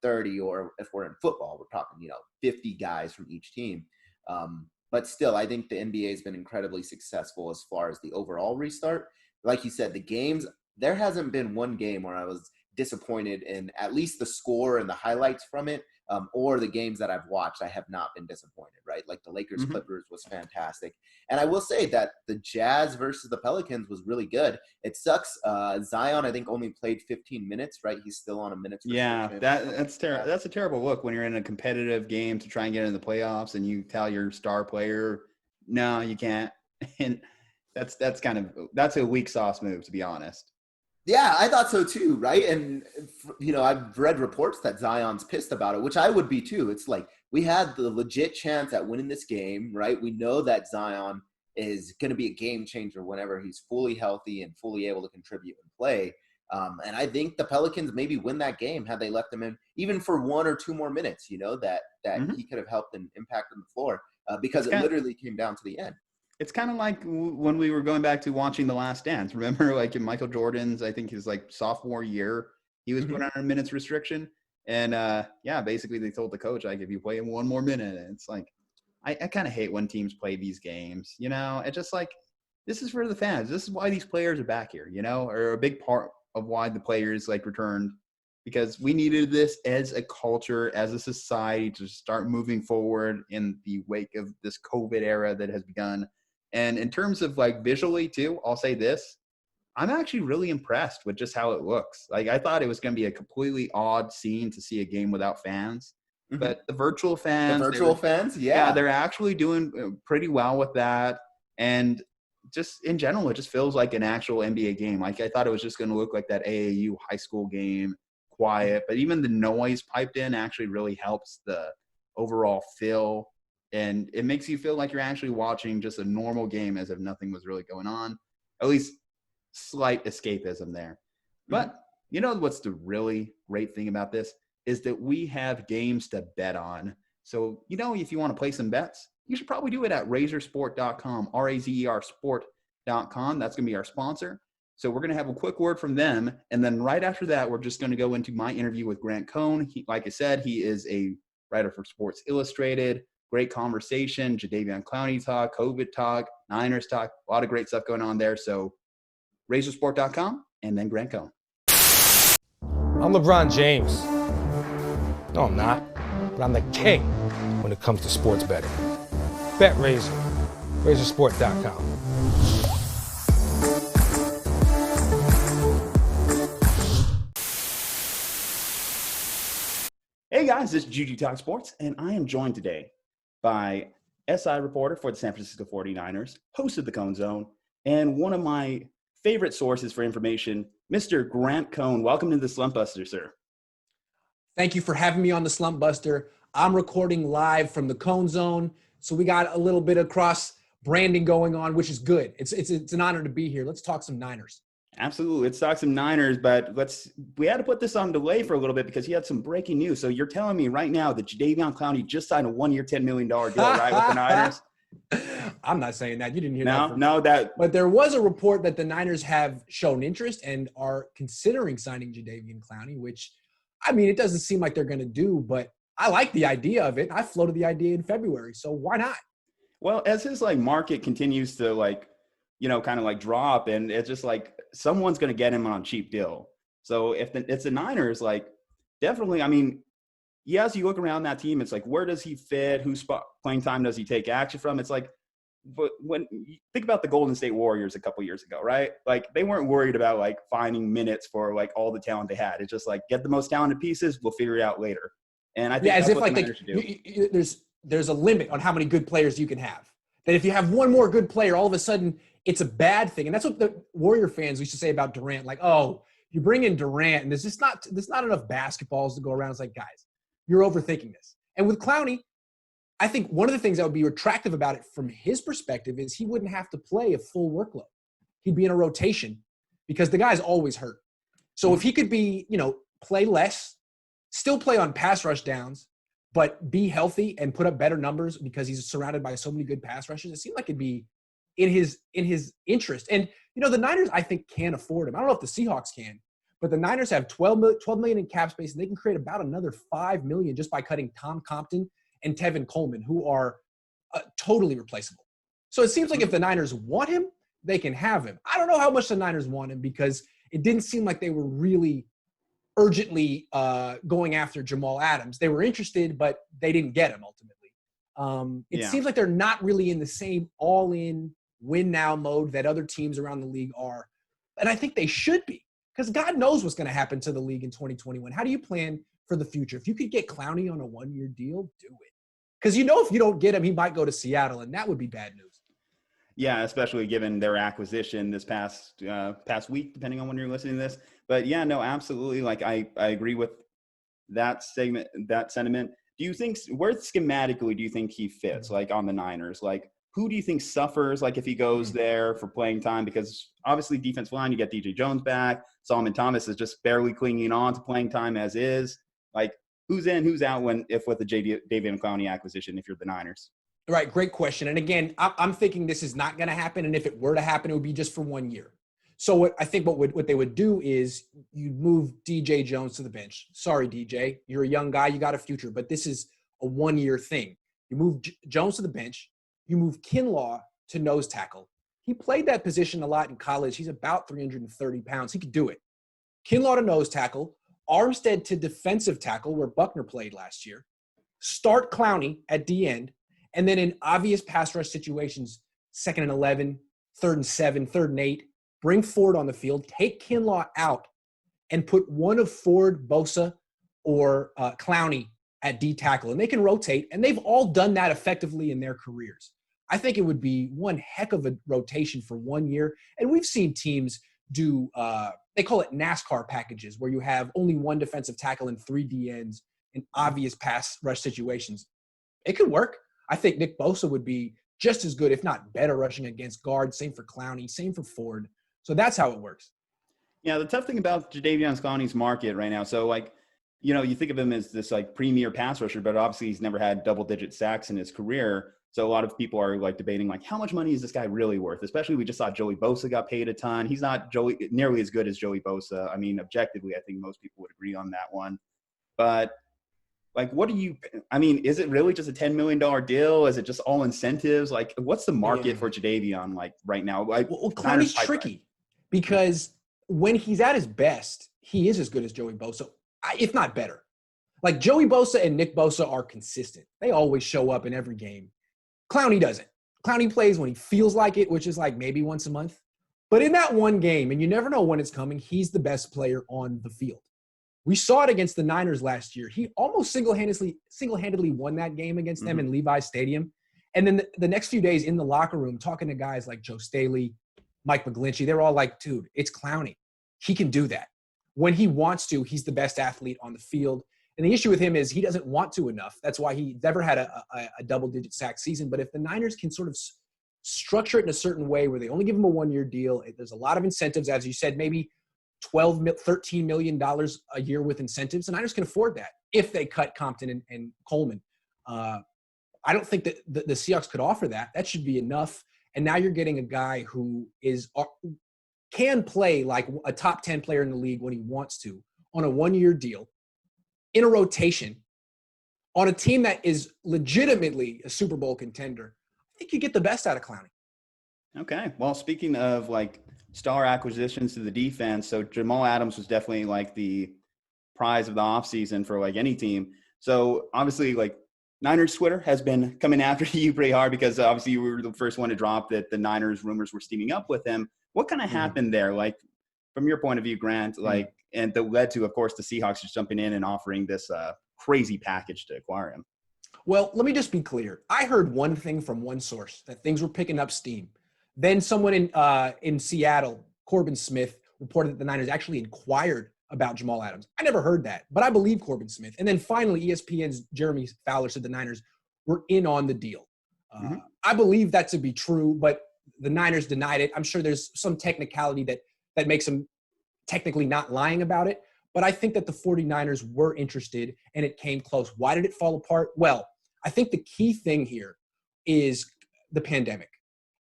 30, or if we're in football, we're talking, 50 guys from each team. But still, I think the NBA has been incredibly successful as far as the overall restart. Like you said, the games, there hasn't been one game where I was disappointed in at least the score and the highlights from it, or the games that I've watched. I have not been disappointed, right? Like the Lakers Clippers was fantastic. And I will say that the Jazz versus the Pelicans was really good. It sucks. Zion, I think, only played 15 minutes, right? He's still on a minutes restriction. That's terrible. That's a terrible look when you're in a competitive game to try and get in the playoffs and you tell your star player, no, you can't. And that's a weak sauce move, to be honest. Yeah, I thought so too, right? And, I've read reports that Zion's pissed about it, which I would be too. It's like we had the legit chance at winning this game, right? We know that Zion is going to be a game changer whenever he's fully healthy and fully able to contribute and play. And I think the Pelicans maybe win that game had they left him in even for 1 or 2 more minutes, that he could have helped and impacted the floor because it literally came down to the end. It's kind of like when we were going back to watching The Last Dance. Remember, like in Michael Jordan's, I think his sophomore year, he was put on a minutes restriction. And basically they told the coach, like, if you play him 1 more minute, and it's like, I kind of hate when teams play these games, It's just like, this is for the fans. This is why these players are back here, or a big part of why the players returned, because we needed this as a culture, as a society, to start moving forward in the wake of this COVID era that has begun. And in terms of visually too, I'll say this, I'm actually really impressed with just how it looks. I thought it was going to be a completely odd scene to see a game without fans, but the virtual fans, they're actually doing pretty well with that. And just in general, it just feels like an actual NBA game. I thought it was just going to look like that AAU high school game, quiet, but even the noise piped in actually really helps the overall feel. And it makes you feel like you're actually watching just a normal game as if nothing was really going on. At least slight escapism there. But what's the really great thing about this is that we have games to bet on. So, if you want to play some bets, you should probably do it at razersport.com, R-A-Z-E-R sport.com. That's going to be our sponsor. So we're going to have a quick word from them. And then right after that, we're just going to go into my interview with Grant Cohn. Like I said, he is a writer for Sports Illustrated. Great conversation, Jadeveon Clowney talk, COVID talk, Niners talk, a lot of great stuff going on there. So razorsport.com and then Grant Cohn. I'm LeBron James. No, I'm not. But I'm the king when it comes to sports betting. Bet Razor. Razorsport.com. Hey guys, this is Juju Talk Sports, and I am joined today by SI reporter for the San Francisco 49ers, host of the Cohn Zone, and one of my favorite sources for information, Mr. Grant Cohn. Welcome to the Slumpbuster, sir. Thank you for having me on the Slumpbuster. I'm recording live from the Cohn Zone, so we got a little bit of cross branding going on, which is good. It's an honor to be here. Let's talk some Niners. Absolutely. Let's talk some Niners, but we had to put this on delay for a little bit because he had some breaking news. So you're telling me right now that Jadeveon Clowney just signed a 1-year, $10 million deal, right, with the Niners? I'm not saying that. You didn't hear that. But there was a report that the Niners have shown interest and are considering signing Jadeveon Clowney, which, it doesn't seem like they're going to do, but I like the idea of it. I floated the idea in February, so why not? Well, as his market continues to drop, and it's just someone's going to get him on a cheap deal. So if it's the Niners, definitely, yes, you look around that team, it's where does he fit? Whose playing time does he take action from? It's but when you think about the Golden State Warriors a couple years ago, right? They weren't worried about finding minutes for all the talent they had. It's just get the most talented pieces. We'll figure it out later. And I think as if the Niners should do. There's a limit on how many good players you can have. That if you have one more good player, all of a sudden it's a bad thing. And that's what the Warrior fans used to say about Durant. You bring in Durant and there's not enough basketballs to go around. It's guys, you're overthinking this. And with Clowney, I think one of the things that would be attractive about it from his perspective is he wouldn't have to play a full workload. He'd be in a rotation because the guy's always hurt. So if he could be, play less, still play on pass rush downs, but be healthy and put up better numbers because he's surrounded by so many good pass rushers, it seemed like it'd be in his interest. And, the Niners, I think, can afford him. I don't know if the Seahawks can, but the Niners have $12 million in cap space, and they can create about another $5 million just by cutting Tom Compton and Tevin Coleman, who are totally replaceable. So it seems like if the Niners want him, they can have him. I don't know how much the Niners want him because it didn't seem like they were really urgently going after Jamal Adams. They were interested, but they didn't get him ultimately. It seems like they're not really in the same all-in win-now mode that other teams around the league are. And I think they should be, because God knows what's going to happen to the league in 2021. How do you plan for the future? If you could get Clowney on a one-year deal, do it. Because if you don't get him, he might go to Seattle, and that would be bad news. Yeah, especially given their acquisition this past week, depending on when you're listening to this. But yeah, no, absolutely. Like I agree with that sentiment. Do you think where schematically do you think he fits? Like on the Niners, like who do you think suffers? Like if he goes there for playing time, because obviously defensive line, you get DJ Jones back. Solomon Thomas is just barely clinging on to playing time as is. Like who's in, who's out with the David Clowney acquisition if you're the Niners? Right, great question. And again, I'm thinking this is not going to happen. And if it were to happen, it would be just for 1 year. So what they would do is you'd move DJ Jones to the bench. Sorry, DJ, you're a young guy, you got a future, but this is a 1 year thing. You move Jones to the bench. You move Kinlaw to nose tackle. He played that position a lot in college. He's about 330 pounds. He could do it. Kinlaw to nose tackle. Armstead to defensive tackle, where Buckner played last year. Start Clowney at D end. And then in obvious pass rush situations, 2nd and 11, 3rd and 7, 3rd and 8, bring Ford on the field, take Kinlaw out, and put one of Ford, Bosa, or Clowney at D tackle. And they can rotate, and they've all done that effectively in their careers. I think it would be one heck of a rotation for 1 year. And we've seen teams do they call it NASCAR packages, where you have only one defensive tackle and 3 DNs in obvious pass rush situations. It could work. I think Nick Bosa would be just as good, if not better, rushing against guards. Same for Clowney, same for Ford. So that's how it works. Yeah, the tough thing about Jadeveon Clowney's market right now, so like, you know, you think of him as this like premier pass rusher, but obviously he's never had double-digit sacks in his career. So a lot of people are like debating like, how much money is this guy really worth? Especially we just saw Joey Bosa got paid a ton. He's not nearly as good as Joey Bosa. I mean, objectively, I think most people would agree on that one. But like, is it really just a $10 million deal? Is it just all incentives? Like, what's the market for Jadeveon like right now? Like, well, Clowney's tricky because when he's at his best, he is as good as Joey Bosa, if not better. Like Joey Bosa and Nick Bosa are consistent. They always show up in every game. Clowney doesn't. Clowney plays when he feels like it, which is like maybe once a month. But in that one game, and you never know when it's coming, he's the best player on the field. We saw it against the Niners last year. He almost single-handedly won that game against them in Levi's Stadium. And then the next few days in the locker room, talking to guys like Joe Staley, Mike McGlinchey, they're all like, dude, it's Clowney. He can do that. When he wants to, he's the best athlete on the field. And the issue with him is he doesn't want to enough. That's why he never had a double-digit sack season. But if the Niners can sort of structure it in a certain way where they only give him a one-year deal, there's a lot of incentives, as you said, maybe $13 million a year with incentives. The Niners can afford that if they cut Compton and Coleman. I don't think that the Seahawks could offer that. That should be enough. And now you're getting a guy who can play like a top 10 player in the league when he wants to on a one-year deal in a rotation on a team that is legitimately a Super Bowl contender. I think you get the best out of Clowney. Okay. Well, speaking of like star acquisitions to the defense, so Jamal Adams was definitely like the prize of the offseason for like any team. So obviously like Niners Twitter has been coming after you pretty hard because obviously you were the first one to drop that the Niners rumors were steaming up with him. What kind of happened there? Like from your point of view, Grant, like, and that led to, of course, the Seahawks just jumping in and offering this crazy package to acquire him. Well, let me just be clear. I heard one thing from one source, that things were picking up steam. Then someone in Seattle, Corbin Smith, reported that the Niners actually inquired about Jamal Adams. I never heard that, but I believe Corbin Smith. And then finally, ESPN's Jeremy Fowler said the Niners were in on the deal. I believe that to be true, but the Niners denied it. I'm sure there's some technicality that makes them technically not lying about it. But I think that the 49ers were interested, and it came close. Why did it fall apart? Well, I think the key thing here is the pandemic.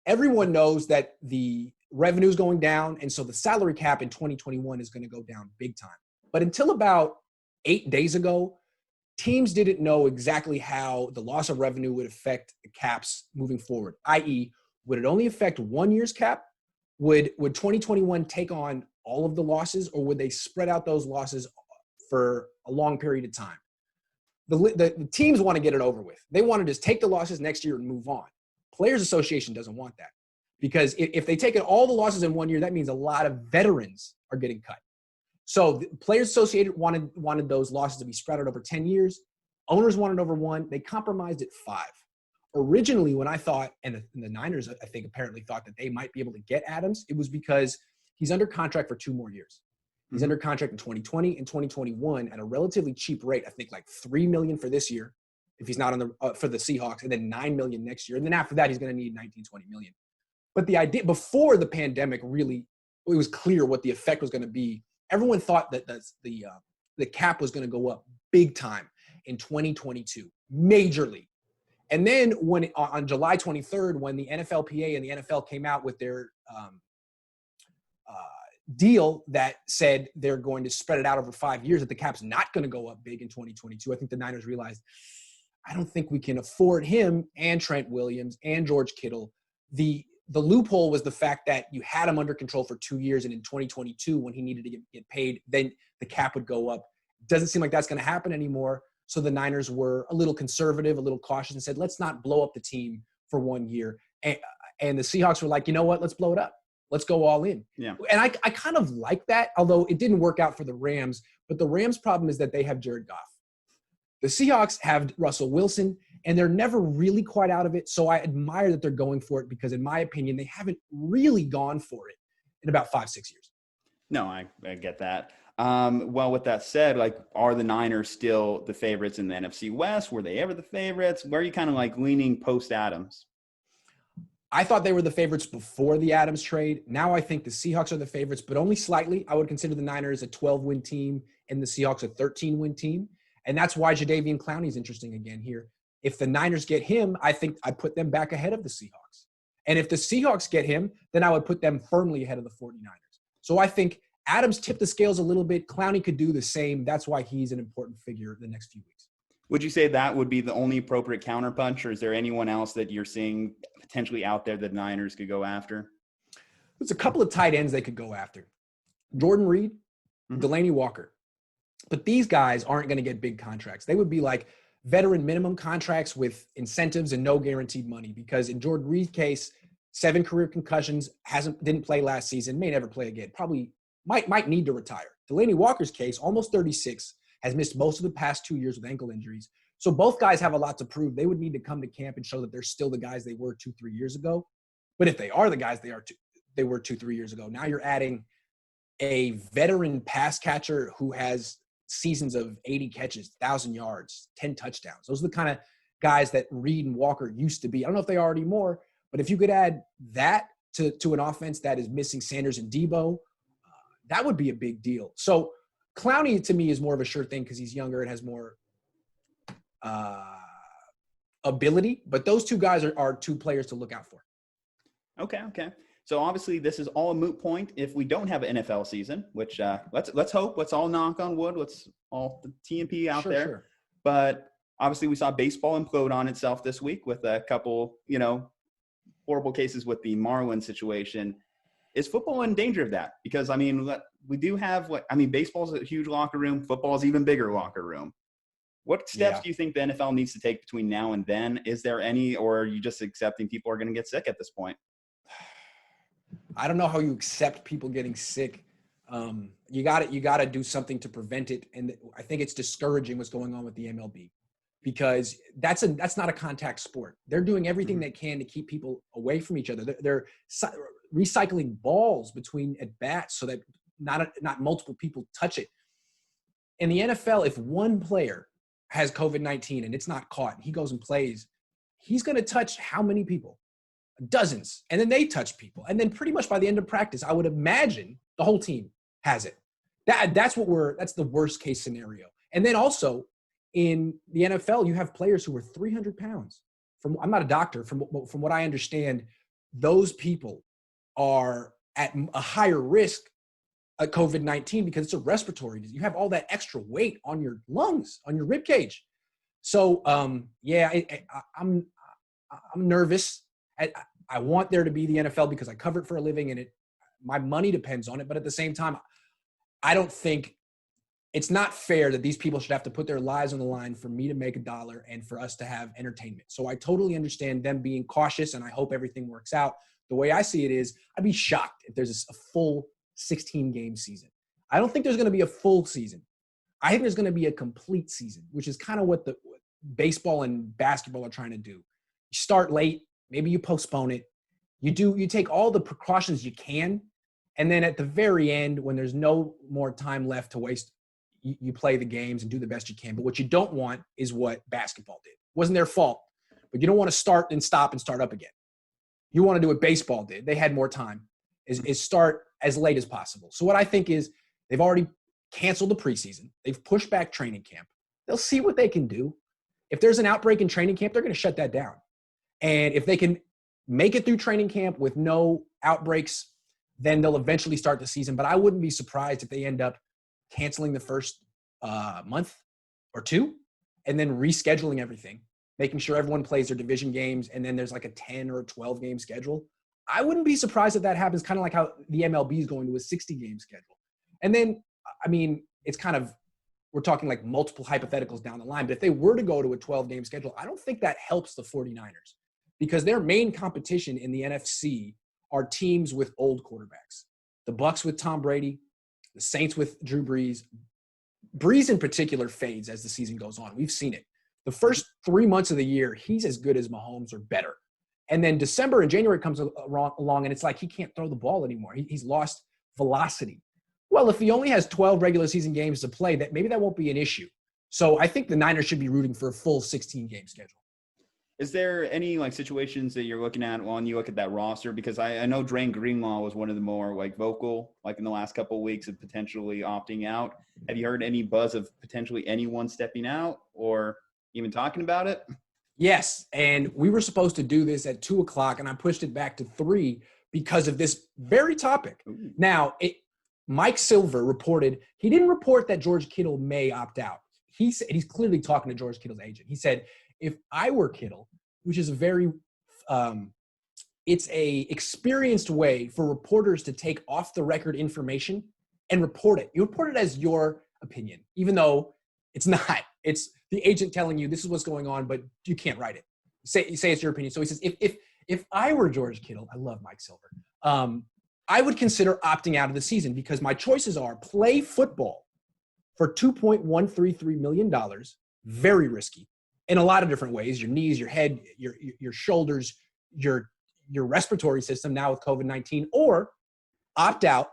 Everyone knows that the revenue is going down, and so the salary cap in 2021 is going to go down big time. But until about 8 days ago, teams didn't know exactly how the loss of revenue would affect the caps moving forward, i.e., would it only affect 1 year's cap? Would 2021 take on all of the losses, or would they spread out those losses for a long period of time. The teams want to get it over with. They want to just take the losses next year and move on. Players Association doesn't want that, because if they take all the losses in 1 year, that means a lot of veterans are getting cut. So the Players Association wanted those losses to be spread out over 10 years. Owners wanted over 1. They compromised at 5. Originally, when I thought, and the Niners, I think, apparently thought that they might be able to get Adams, it was because he's under contract for 2 more years. He's under contract in 2020 and 2021 at a relatively cheap rate. I think like $3 million for this year, if he's not on the for the Seahawks, and then $9 million next year. And then after that, he's going to need 19, 20 million. But the idea before the pandemic, really, it was clear what the effect was going to be. Everyone thought that the cap was going to go up big time in 2022, majorly. And then when on July 23rd, when the NFLPA and the NFL came out with their deal that said they're going to spread it out over 5 years, that the cap's not going to go up big in 2022, I think the Niners realized, I don't think we can afford him and Trent Williams and George Kittle. The loophole was the fact that you had him under control for 2 years, and in 2022, when he needed to get paid, then the cap would go up. Doesn't seem like that's going to happen anymore. So the Niners were a little conservative, a little cautious, and said, let's not blow up the team for 1 year. And the Seahawks were like, you know what? Let's blow it up. Let's go all in. Yeah. And I kind of like that, although it didn't work out for the Rams. But the Rams' problem is that they have Jared Goff. The Seahawks have Russell Wilson, and they're never really quite out of it. So I admire that they're going for it, because in my opinion, they haven't really gone for it in about 5-6 years. No, I get that. Well, with that said, like, are the Niners still the favorites in the NFC West? Were they ever the favorites? Where are you kind of like leaning post-Adams? I thought they were the favorites before the Adams trade. Now I think the Seahawks are the favorites, but only slightly. I would consider the Niners a 12-win team and the Seahawks a 13-win team. And that's why Jadeveon Clowney is interesting again here. If the Niners get him, I think I put them back ahead of the Seahawks. And if the Seahawks get him, then I would put them firmly ahead of the 49ers. So I think Adams tipped the scales a little bit. Clowney could do the same. That's why he's an important figure the next few weeks. Would you say that would be the only appropriate counterpunch, or is there anyone else that you're seeing potentially out there that Niners could go after? There's a couple of tight ends they could go after. Jordan Reed, Delaney Walker. But these guys aren't going to get big contracts. They would be like veteran minimum contracts with incentives and no guaranteed money, because in Jordan Reed's case, 7 career concussions, didn't play last season, may never play again, probably might need to retire. Delaney Walker's case, almost 36, has missed most of the past 2 years with ankle injuries. So both guys have a lot to prove. They would need to come to camp and show that they're still the guys they were 2-3 years ago. But if they are the guys they were 2-3 years ago, now you're adding a veteran pass catcher who has seasons of 80 catches, 1,000 yards, 10 touchdowns. Those are the kind of guys that Reed and Walker used to be. I don't know if they are anymore, but if you could add that to an offense that is missing Sanders and Debo, that would be a big deal. So Clowney, to me, is more of a sure thing because he's younger and has more ability. But those two guys are two players to look out for. Okay. So obviously this is all a moot point if we don't have an NFL season, which let's hope. Let's all knock on wood. Let's all the TMP out there. Sure. But obviously we saw baseball implode on itself this week with a couple, horrible cases with the Marlins situation. Is football in danger of that? Because, I mean, we do have baseball's a huge locker room. Football's even bigger locker room. What steps do you think the NFL needs to take between now and then? Is there any, or are you just accepting people are going to get sick at this point? I don't know how you accept people getting sick. You got to do something to prevent it. And I think it's discouraging what's going on with the MLB, because that's not a contact sport. They're doing everything they can to keep people away from each other. They're recycling balls between at bats so that not multiple people touch it. In the NFL, if one player has COVID-19 and it's not caught, and he goes and plays, he's going to touch how many people? Dozens. And then they touch people. And then pretty much by the end of practice, I would imagine the whole team has it. That's the worst case scenario. And then also in the NFL, you have players who are 300 pounds. I'm not a doctor. From what I understand, those people are at a higher risk of COVID-19 because it's a respiratory disease. You have all that extra weight on your lungs, on your rib cage. So, I'm nervous. I want there to be the NFL because I cover it for a living and my money depends on it. But at the same time, I don't think it's not fair that these people should have to put their lives on the line for me to make $1 and for us to have entertainment. So I totally understand them being cautious, and I hope everything works out. The way I see it is I'd be shocked if there's a full 16-game season. I don't think there's going to be a full season. I think there's going to be a complete season, which is kind of what the baseball and basketball are trying to do. You start late, maybe you postpone it. You take all the precautions you can, and then at the very end, when there's no more time left to waste, you play the games and do the best you can. But what you don't want is what basketball did. It wasn't their fault, but you don't want to start and stop and start up again. You want to do what baseball did. They had more time, is start as late as possible. So what I think is they've already canceled the preseason. They've pushed back training camp. They'll see what they can do. If there's an outbreak in training camp, they're going to shut that down. And if they can make it through training camp with no outbreaks, then they'll eventually start the season. But I wouldn't be surprised if they end up canceling the first month or two and then rescheduling everything, making sure everyone plays their division games, and then there's like a 10 or a 12-game schedule. I wouldn't be surprised if that happens, kind of like how the MLB is going to a 60-game schedule. And then, I mean, it's kind of, we're talking like multiple hypotheticals down the line, but if they were to go to a 12-game schedule, I don't think that helps the 49ers because their main competition in the NFC are teams with old quarterbacks. The Bucs with Tom Brady, the Saints with Drew Brees. Brees in particular fades as the season goes on. We've seen it. The first 3 months of the year, he's as good as Mahomes or better. And then December and January comes along, and it's like he can't throw the ball anymore. He's lost velocity. Well, if he only has 12 regular season games to play, maybe that won't be an issue. So I think the Niners should be rooting for a full 16-game schedule. Is there any like situations that you're looking at when you look at that roster? Because I know Drain Greenlaw was one of the more like vocal, like in the last couple of weeks of potentially opting out. Have you heard any buzz of potentially anyone stepping out or even talking about it? Yes, and we were supposed to do this at 2:00, and I pushed it back to 3 because of this very topic. Ooh. Now, Mike Silver reported, he didn't report that George Kittle may opt out. He said, he's clearly talking to George Kittle's agent. He said, if I were Kittle, which is a very, it's a experienced way for reporters to take off the record information and report it. You report it as your opinion, even though it's not. It's the agent telling you this is what's going on, but you can't write it. Say it's your opinion. So he says, if I were George Kittle, I love Mike Silver, I would consider opting out of the season because my choices are play football for $2.133 million, very risky in a lot of different ways, your knees, your head, your shoulders, your respiratory system now with COVID-19, or opt out,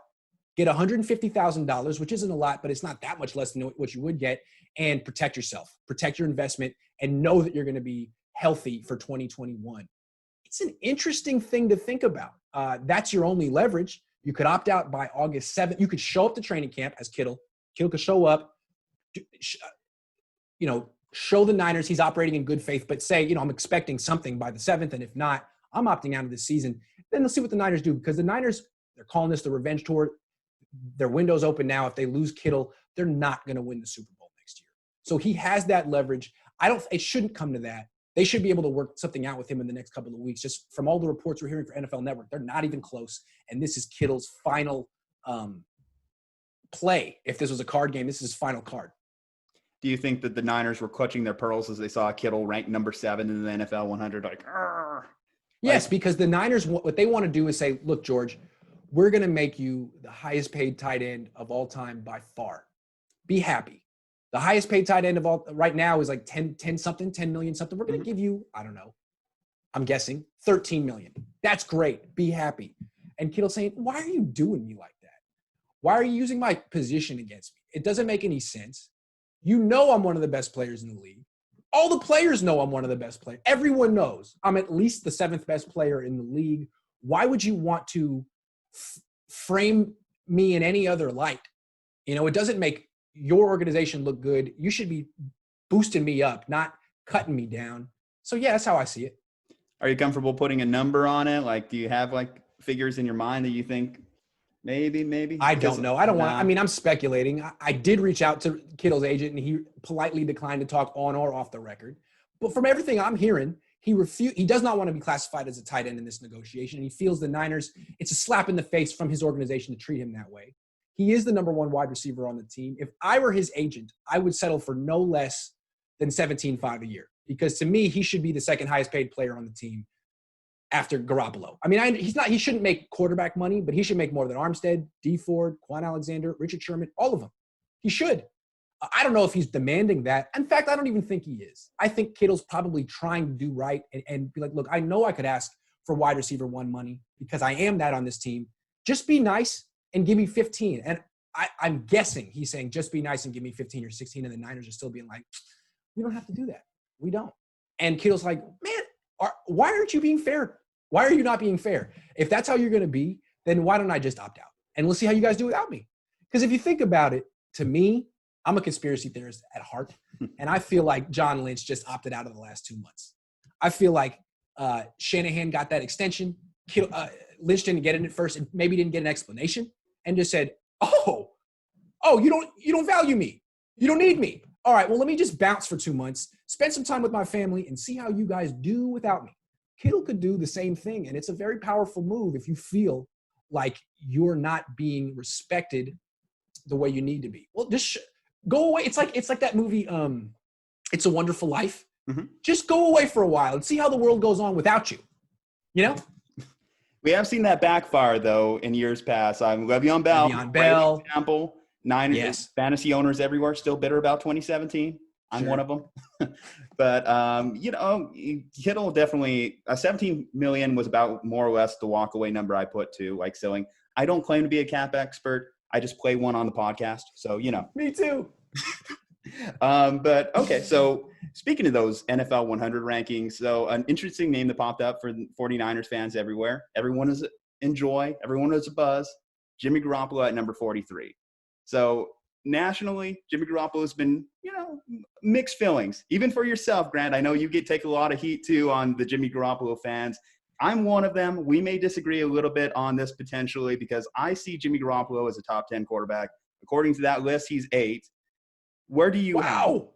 get $150,000, which isn't a lot, but it's not that much less than what you would get, and protect yourself, protect your investment, and know that you're going to be healthy for 2021. It's an interesting thing to think about. That's your only leverage. You could opt out by August 7th. You could show up to training camp as Kittle. Kittle could show up, show the Niners he's operating in good faith, but say, I'm expecting something by the 7th, and if not, I'm opting out of this season. Then they'll see what the Niners do, because the Niners, they're calling this the revenge tour. Their window's open now. If they lose Kittle, they're not going to win the Super Bowl next year. So he has that leverage. It shouldn't come to that. They should be able to work something out with him in the next couple of weeks. Just from all the reports we're hearing for NFL Network, they're not even close. And this is Kittle's final play. If this was a card game, this is his final card. Do you think that the Niners were clutching their pearls as they saw Kittle ranked number 7 in the NFL 100? Like, argh. Yes, because the Niners, what they want to do is say, look, George, we're going to make you the highest paid tight end of all time by far. Be happy. The highest paid tight end of all right now is like 10 million something. We're going to give you, I don't know, I'm guessing 13 million. That's great. Be happy. And Kittle's saying, why are you doing me like that? Why are you using my position against me? It doesn't make any sense. You know I'm one of the best players in the league. All the players know I'm one of the best players. Everyone knows I'm at least the 7th best player in the league. Why would you want to frame me in any other light? It doesn't make your organization look good. You should be boosting me up, not cutting me down. So, yeah, that's how I see it. Are you comfortable putting a number on it? Like, do you have, like, figures in your mind that you think maybe? I don't know. I don't want – I'm speculating. I did reach out to Kittle's agent, and he politely declined to talk on or off the record. But from everything I'm hearing, he does not want to be classified as a tight end in this negotiation. And he feels the Niners – it's a slap in the face from his organization to treat him that way. He is the number one wide receiver on the team. If I were his agent, I would settle for no less than $17.5 a year, because to me, he should be the second highest paid player on the team after Garoppolo. I mean, he shouldn't make quarterback money, but he should make more than Armstead, D Ford, Quan Alexander, Richard Sherman, all of them. He should. I don't know if he's demanding that. In fact, I don't even think he is. I think Kittle's probably trying to do right and be like, look, I know I could ask for wide receiver one money because I am that on this team. Just be nice and give me 15. And I'm guessing he's saying just be nice and give me 15 or 16, and the Niners are still being like, we don't have to do that. We don't. And Kittle's like, man, why aren't you being fair? Why are you not being fair? If that's how you're going to be, then why don't I just opt out? And we'll see how you guys do without me. Because if you think about it, to me, I'm a conspiracy theorist at heart, and I feel like John Lynch just opted out of the last 2 months. I feel like Shanahan got that extension. Lynch didn't get it at first, and maybe didn't get an explanation, and just said, "Oh, you don't value me. You don't need me. All right, well, let me just bounce for 2 months, spend some time with my family, and see how you guys do without me." Kittle could do the same thing, and it's a very powerful move if you feel like you're not being respected the way you need to be. Well, just go away. It's like that movie, It's a Wonderful Life. Mm-hmm. Just go away for a while and see how the world goes on without you. You know? We have seen that backfire, though, in years past. Le'Veon Bell, for example. Niners fantasy owners everywhere still bitter about 2017. I'm one of them. But, Kittle definitely – $17 million was about more or less the walk-away number I put to, like, selling. I don't claim to be a cap expert. I just play one on the podcast. So, Me too. But, okay, so speaking of those NFL 100 rankings, so an interesting name that popped up for 49ers fans everywhere. Everyone is enjoy. Everyone is a buzz. Jimmy Garoppolo at number 43. So nationally, Jimmy Garoppolo has been, mixed feelings. Even for yourself, Grant, I know you take a lot of heat, too, on the Jimmy Garoppolo fans. I'm one of them. We may disagree a little bit on this potentially because I see Jimmy Garoppolo as a top 10 quarterback. According to that list, he's 8. Where do you Wow.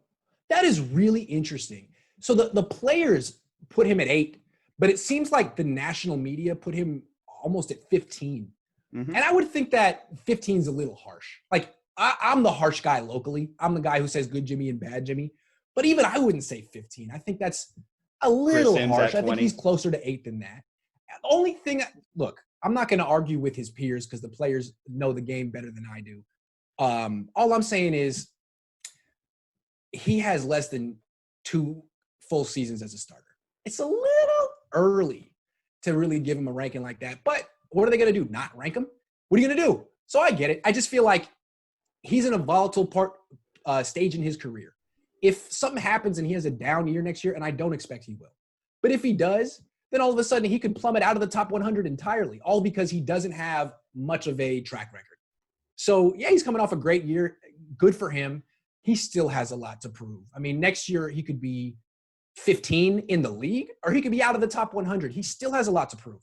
That is really interesting. So the players put him at 8, but it seems like the national media put him almost at 15. Mm-hmm. And I would think that 15 is a little harsh. Like, I'm the harsh guy locally. I'm the guy who says good Jimmy and bad Jimmy. But even I wouldn't say 15. I think that's a little harsh. I think he's closer to 8 than that. The only thing – look, I'm not going to argue with his peers because the players know the game better than I do. All I'm saying is he has less than 2 full seasons as a starter. It's a little early to really give him a ranking like that. But what are they going to do, not rank him? What are you going to do? So I get it. I just feel like he's in a volatile stage in his career. If something happens and he has a down year next year, and I don't expect he will, but if he does, then all of a sudden he could plummet out of the top 100 entirely, all because he doesn't have much of a track record. So, yeah, he's coming off a great year. Good for him. He still has a lot to prove. I mean, next year he could be 15 in the league, or he could be out of the top 100. He still has a lot to prove.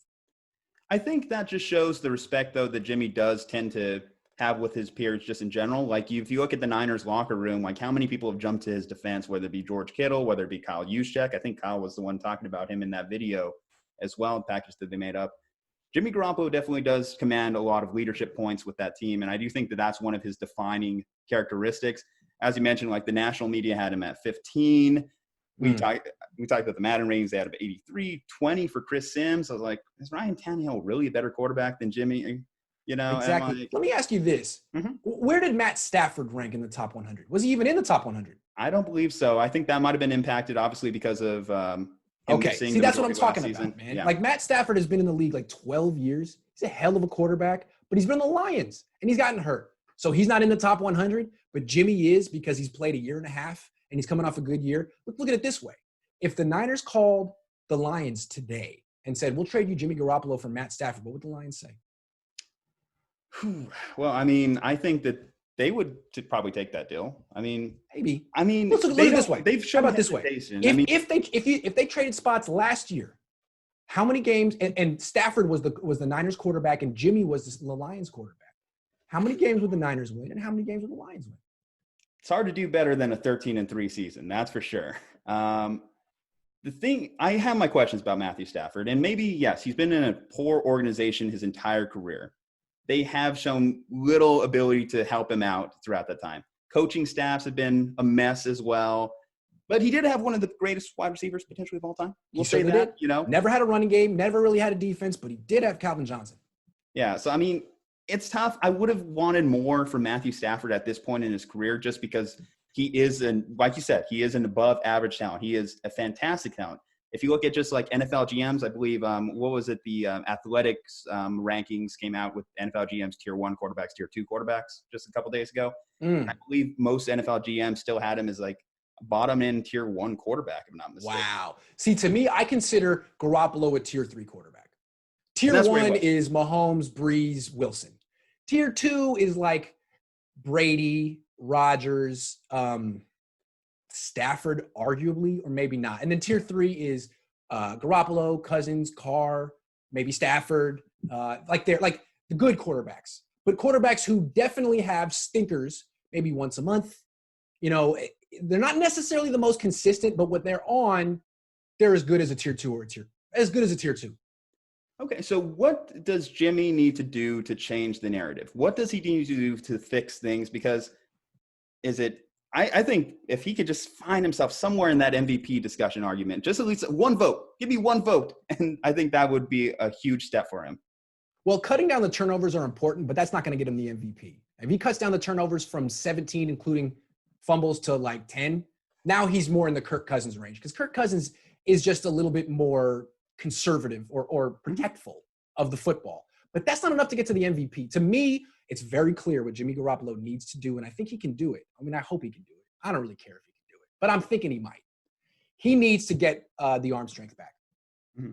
I think that just shows the respect, though, that Jimmy does tend to have with his peers just in general. Like, if you look at the Niners locker room, like how many people have jumped to his defense, whether it be George Kittle, whether it be Kyle Juszczyk. I think Kyle was the one talking about him in that video as well, the package that they made up. Jimmy Garoppolo definitely does command a lot of leadership points with that team, and I do think that that's one of his defining characteristics. As you mentioned, like the national media had him at 15. We talked about the Madden ratings. They had him at 83, 20 for Chris Sims. I was like, is Ryan Tannehill really a better quarterback than Jimmy? Exactly. Let me ask you this. Mm-hmm. Where did Matt Stafford rank in the top 100? Was he even in the top 100? I don't believe so. I think that might have been impacted, obviously, because of okay. See, that's what I'm talking about, man. Yeah. Like, Matt Stafford has been in the league like 12 years. He's a hell of a quarterback, but he's been in the Lions, and he's gotten hurt. So he's not in the top 100, but Jimmy is because he's played a year and a half, and he's coming off a good year. Look at it this way. If the Niners called the Lions today and said, we'll trade you Jimmy Garoppolo for Matt Stafford, what would the Lions say? Well, I mean, I think that they would probably take that deal. I mean, maybe. I mean, look at this way. They've shown about this way. If they traded spots last year, how many games? And Stafford was the Niners quarterback, and Jimmy was the Lions quarterback. How many games would the Niners win, and how many games would the Lions win? It's hard to do better than a 13-3 season, that's for sure. The thing, I have my questions about Matthew Stafford, and maybe, yes, he's been in a poor organization his entire career. they have shown little ability to help him out throughout that time. Coaching staffs have been a mess as well. But he did have one of the greatest wide receivers potentially of all time. We'll say that, did. you know. Never had a running game, never really had a defense, but he did have Calvin Johnson. Yeah, so I mean, it's tough. I would have wanted more from Matthew Stafford at this point in his career just because he is, like you said, he is an above average talent. He is a fantastic talent. If you look at just like NFL GMs, I believe, what was it? The Athletics rankings came out with NFL GMs tier 1 quarterbacks, tier 2 quarterbacks just a couple days ago. And I believe most NFL GMs still had him as like bottom end tier 1 quarterback, if I'm not mistaken. Wow. See, to me, I consider Garoppolo a tier 3 quarterback. Tier 1 is Mahomes, Breeze, Wilson. Tier 2 is like Brady, Rodgers, Stafford, arguably, or maybe not. And then tier 3 is Garoppolo, Cousins, Carr, maybe Stafford. They're like the good quarterbacks, but quarterbacks who definitely have stinkers, maybe once a month. You know, they're not necessarily the most consistent, but what they're on, they're as good as a tier 2 or as good as a tier 2. Okay, so what does Jimmy need to do to change the narrative? What does he need to do to fix things? Because I think if he could just find himself somewhere in that MVP discussion argument, just at least one vote, give me one vote, and I think that would be a huge step for him. Well, cutting down the turnovers are important, but that's not going to get him the MVP. If he cuts down the turnovers from 17, including fumbles, to like 10, now he's more in the Kirk Cousins range, because Kirk Cousins is just a little bit more conservative or protectful of the football. But that's not enough to get to the MVP. To me, it's very clear what Jimmy Garoppolo needs to do, and I think he can do it. I mean, I hope he can do it. I don't really care if he can do it, but I'm thinking he might. He needs to get the arm strength back.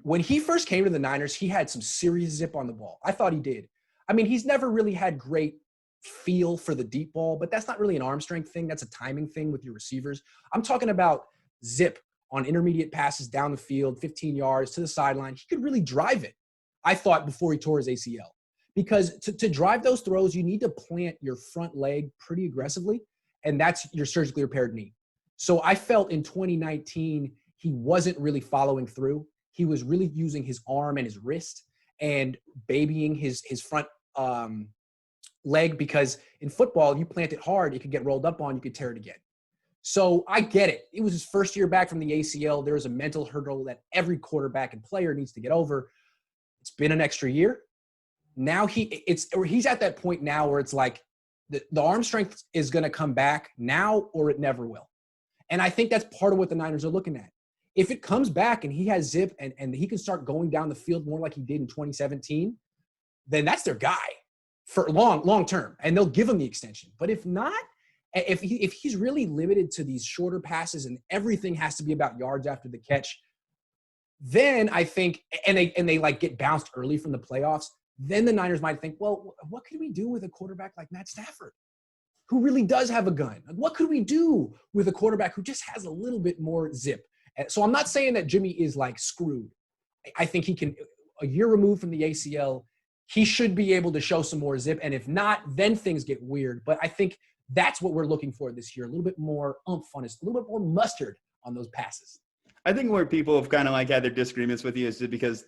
When he first came to the Niners, he had some serious zip on the ball. I thought he did. I mean, he's never really had great feel for the deep ball, but that's not really an arm strength thing. That's a timing thing with your receivers. I'm talking about zip on intermediate passes down the field, 15 yards to the sideline. He could really drive it, I thought, before he tore his ACL. Because to drive those throws, you need to plant your front leg pretty aggressively, and that's your surgically repaired knee. So I felt in 2019, he wasn't really following through. He was really using his arm and his wrist and babying his front leg, because in football, you plant it hard, it could get rolled up on, you could tear it again. So I get it. It was his first year back from the ACL. There is a mental hurdle that every quarterback and player needs to get over. It's been an extra year. Now he's at that point now where it's like the arm strength is going to come back now or it never will. And I think that's part of what the Niners are looking at. If it comes back and he has zip and he can start going down the field more like he did in 2017, then that's their guy for long term, and they'll give him the extension. But if not, if he's really limited to these shorter passes and everything has to be about yards after the catch, then I think, and they like get bounced early from the playoffs, then the Niners might think, well, what could we do with a quarterback like Matt Stafford, who really does have a gun? What could we do with a quarterback who just has a little bit more zip? So I'm not saying that Jimmy is like screwed. I think he can, a year removed from the ACL, he should be able to show some more zip. And if not, then things get weird. But I think that's what we're looking for this year. A little bit more oomph on us, a little bit more mustard on those passes. I think where people have kind of like had their disagreements with you is just because,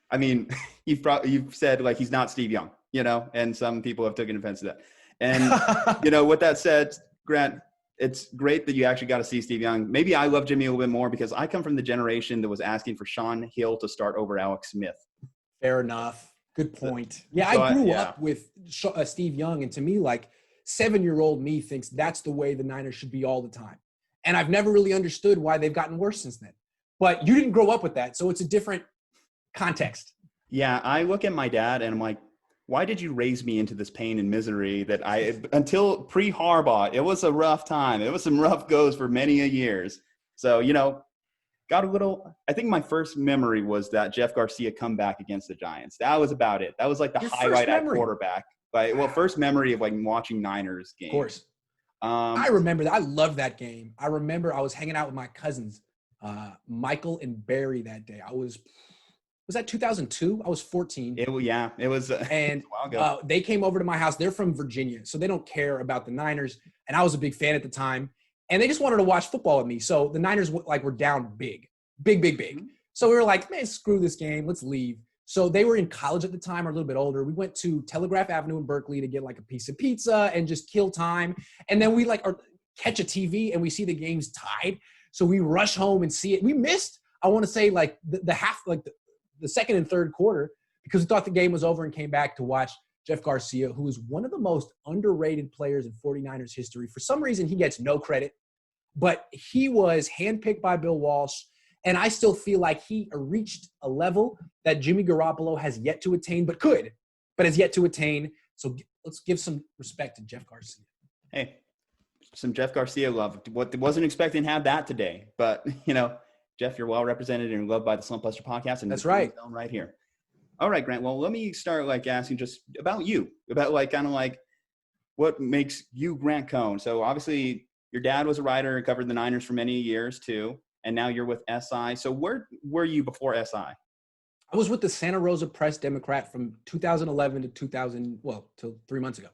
I mean, you've said like he's not Steve Young, you know, and some people have taken offense to that. And, you know, with that said, Grant, it's great that you actually got to see Steve Young. Maybe I love Jimmy a little bit more because I come from the generation that was asking for Sean Hill to start over Alex Smith. Fair enough. Good point. Yeah, I grew up with Steve Young, and to me, like 7-year-old me thinks that's the way the Niners should be all the time. And I've never really understood why they've gotten worse since then. But you didn't grow up with that, so it's a different context. Yeah, I look at my dad and I'm like, why did you raise me into this pain and misery that until pre-Harbaugh, it was a rough time. It was some rough goes for many a years. So, you know, I think my first memory was that Jeff Garcia comeback against the Giants. That was about it. That was like the highlight at quarterback. First memory of like watching Niners games. Of course. I remember that. I loved that game. I remember I was hanging out with my cousins, Michael and Barry, that day. Was that 2002? I was 14. It was. And they came over to my house. They're from Virginia, so they don't care about the Niners. And I was a big fan at the time. And they just wanted to watch football with me. So the Niners were down big. So we were like, man, screw this game. Let's leave. So they were in college at the time, or a little bit older. We went to Telegraph Avenue in Berkeley to get like a piece of pizza and just kill time. And then we catch a TV and we see the game's tied. So we rush home and see it. We missed, I want to say, like the half, like the second and third quarter, because we thought the game was over and came back to watch Jeff Garcia, who is one of the most underrated players in 49ers history. For some reason, he gets no credit, but he was handpicked by Bill Walsh. And I still feel like he reached a level that Jimmy Garoppolo has yet to attain, but has yet to attain. So let's give some respect to Jeff Garcia. Hey, some Jeff Garcia love. Wasn't expecting to have that today, but Jeff, you're well represented and loved by the Slumpbuster podcast, and that's right, right here. All right, Grant. Well, let me start asking just about you, about what makes you Grant Cohn. So obviously, your dad was a writer and covered the Niners for many years too, and now you're with SI. So where were you before SI? I was with the Santa Rosa Press Democrat from 2011 to till 3 months ago.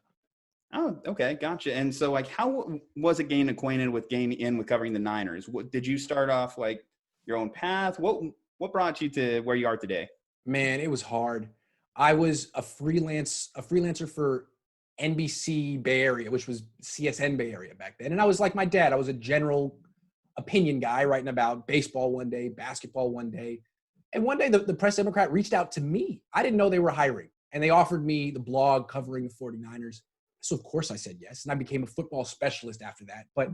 Oh, okay. Gotcha. And so how was it getting acquainted with covering the Niners? Did you start off your own path? What brought you to where you are today? Man, it was hard. I was a freelancer for NBC Bay Area, which was CSN Bay Area back then. And I was like my dad. I was a general opinion guy writing about baseball one day, basketball one day. And one day the Press Democrat reached out to me. I didn't know they were hiring. And they offered me the blog covering the 49ers. So of course I said yes. And I became a football specialist after that. But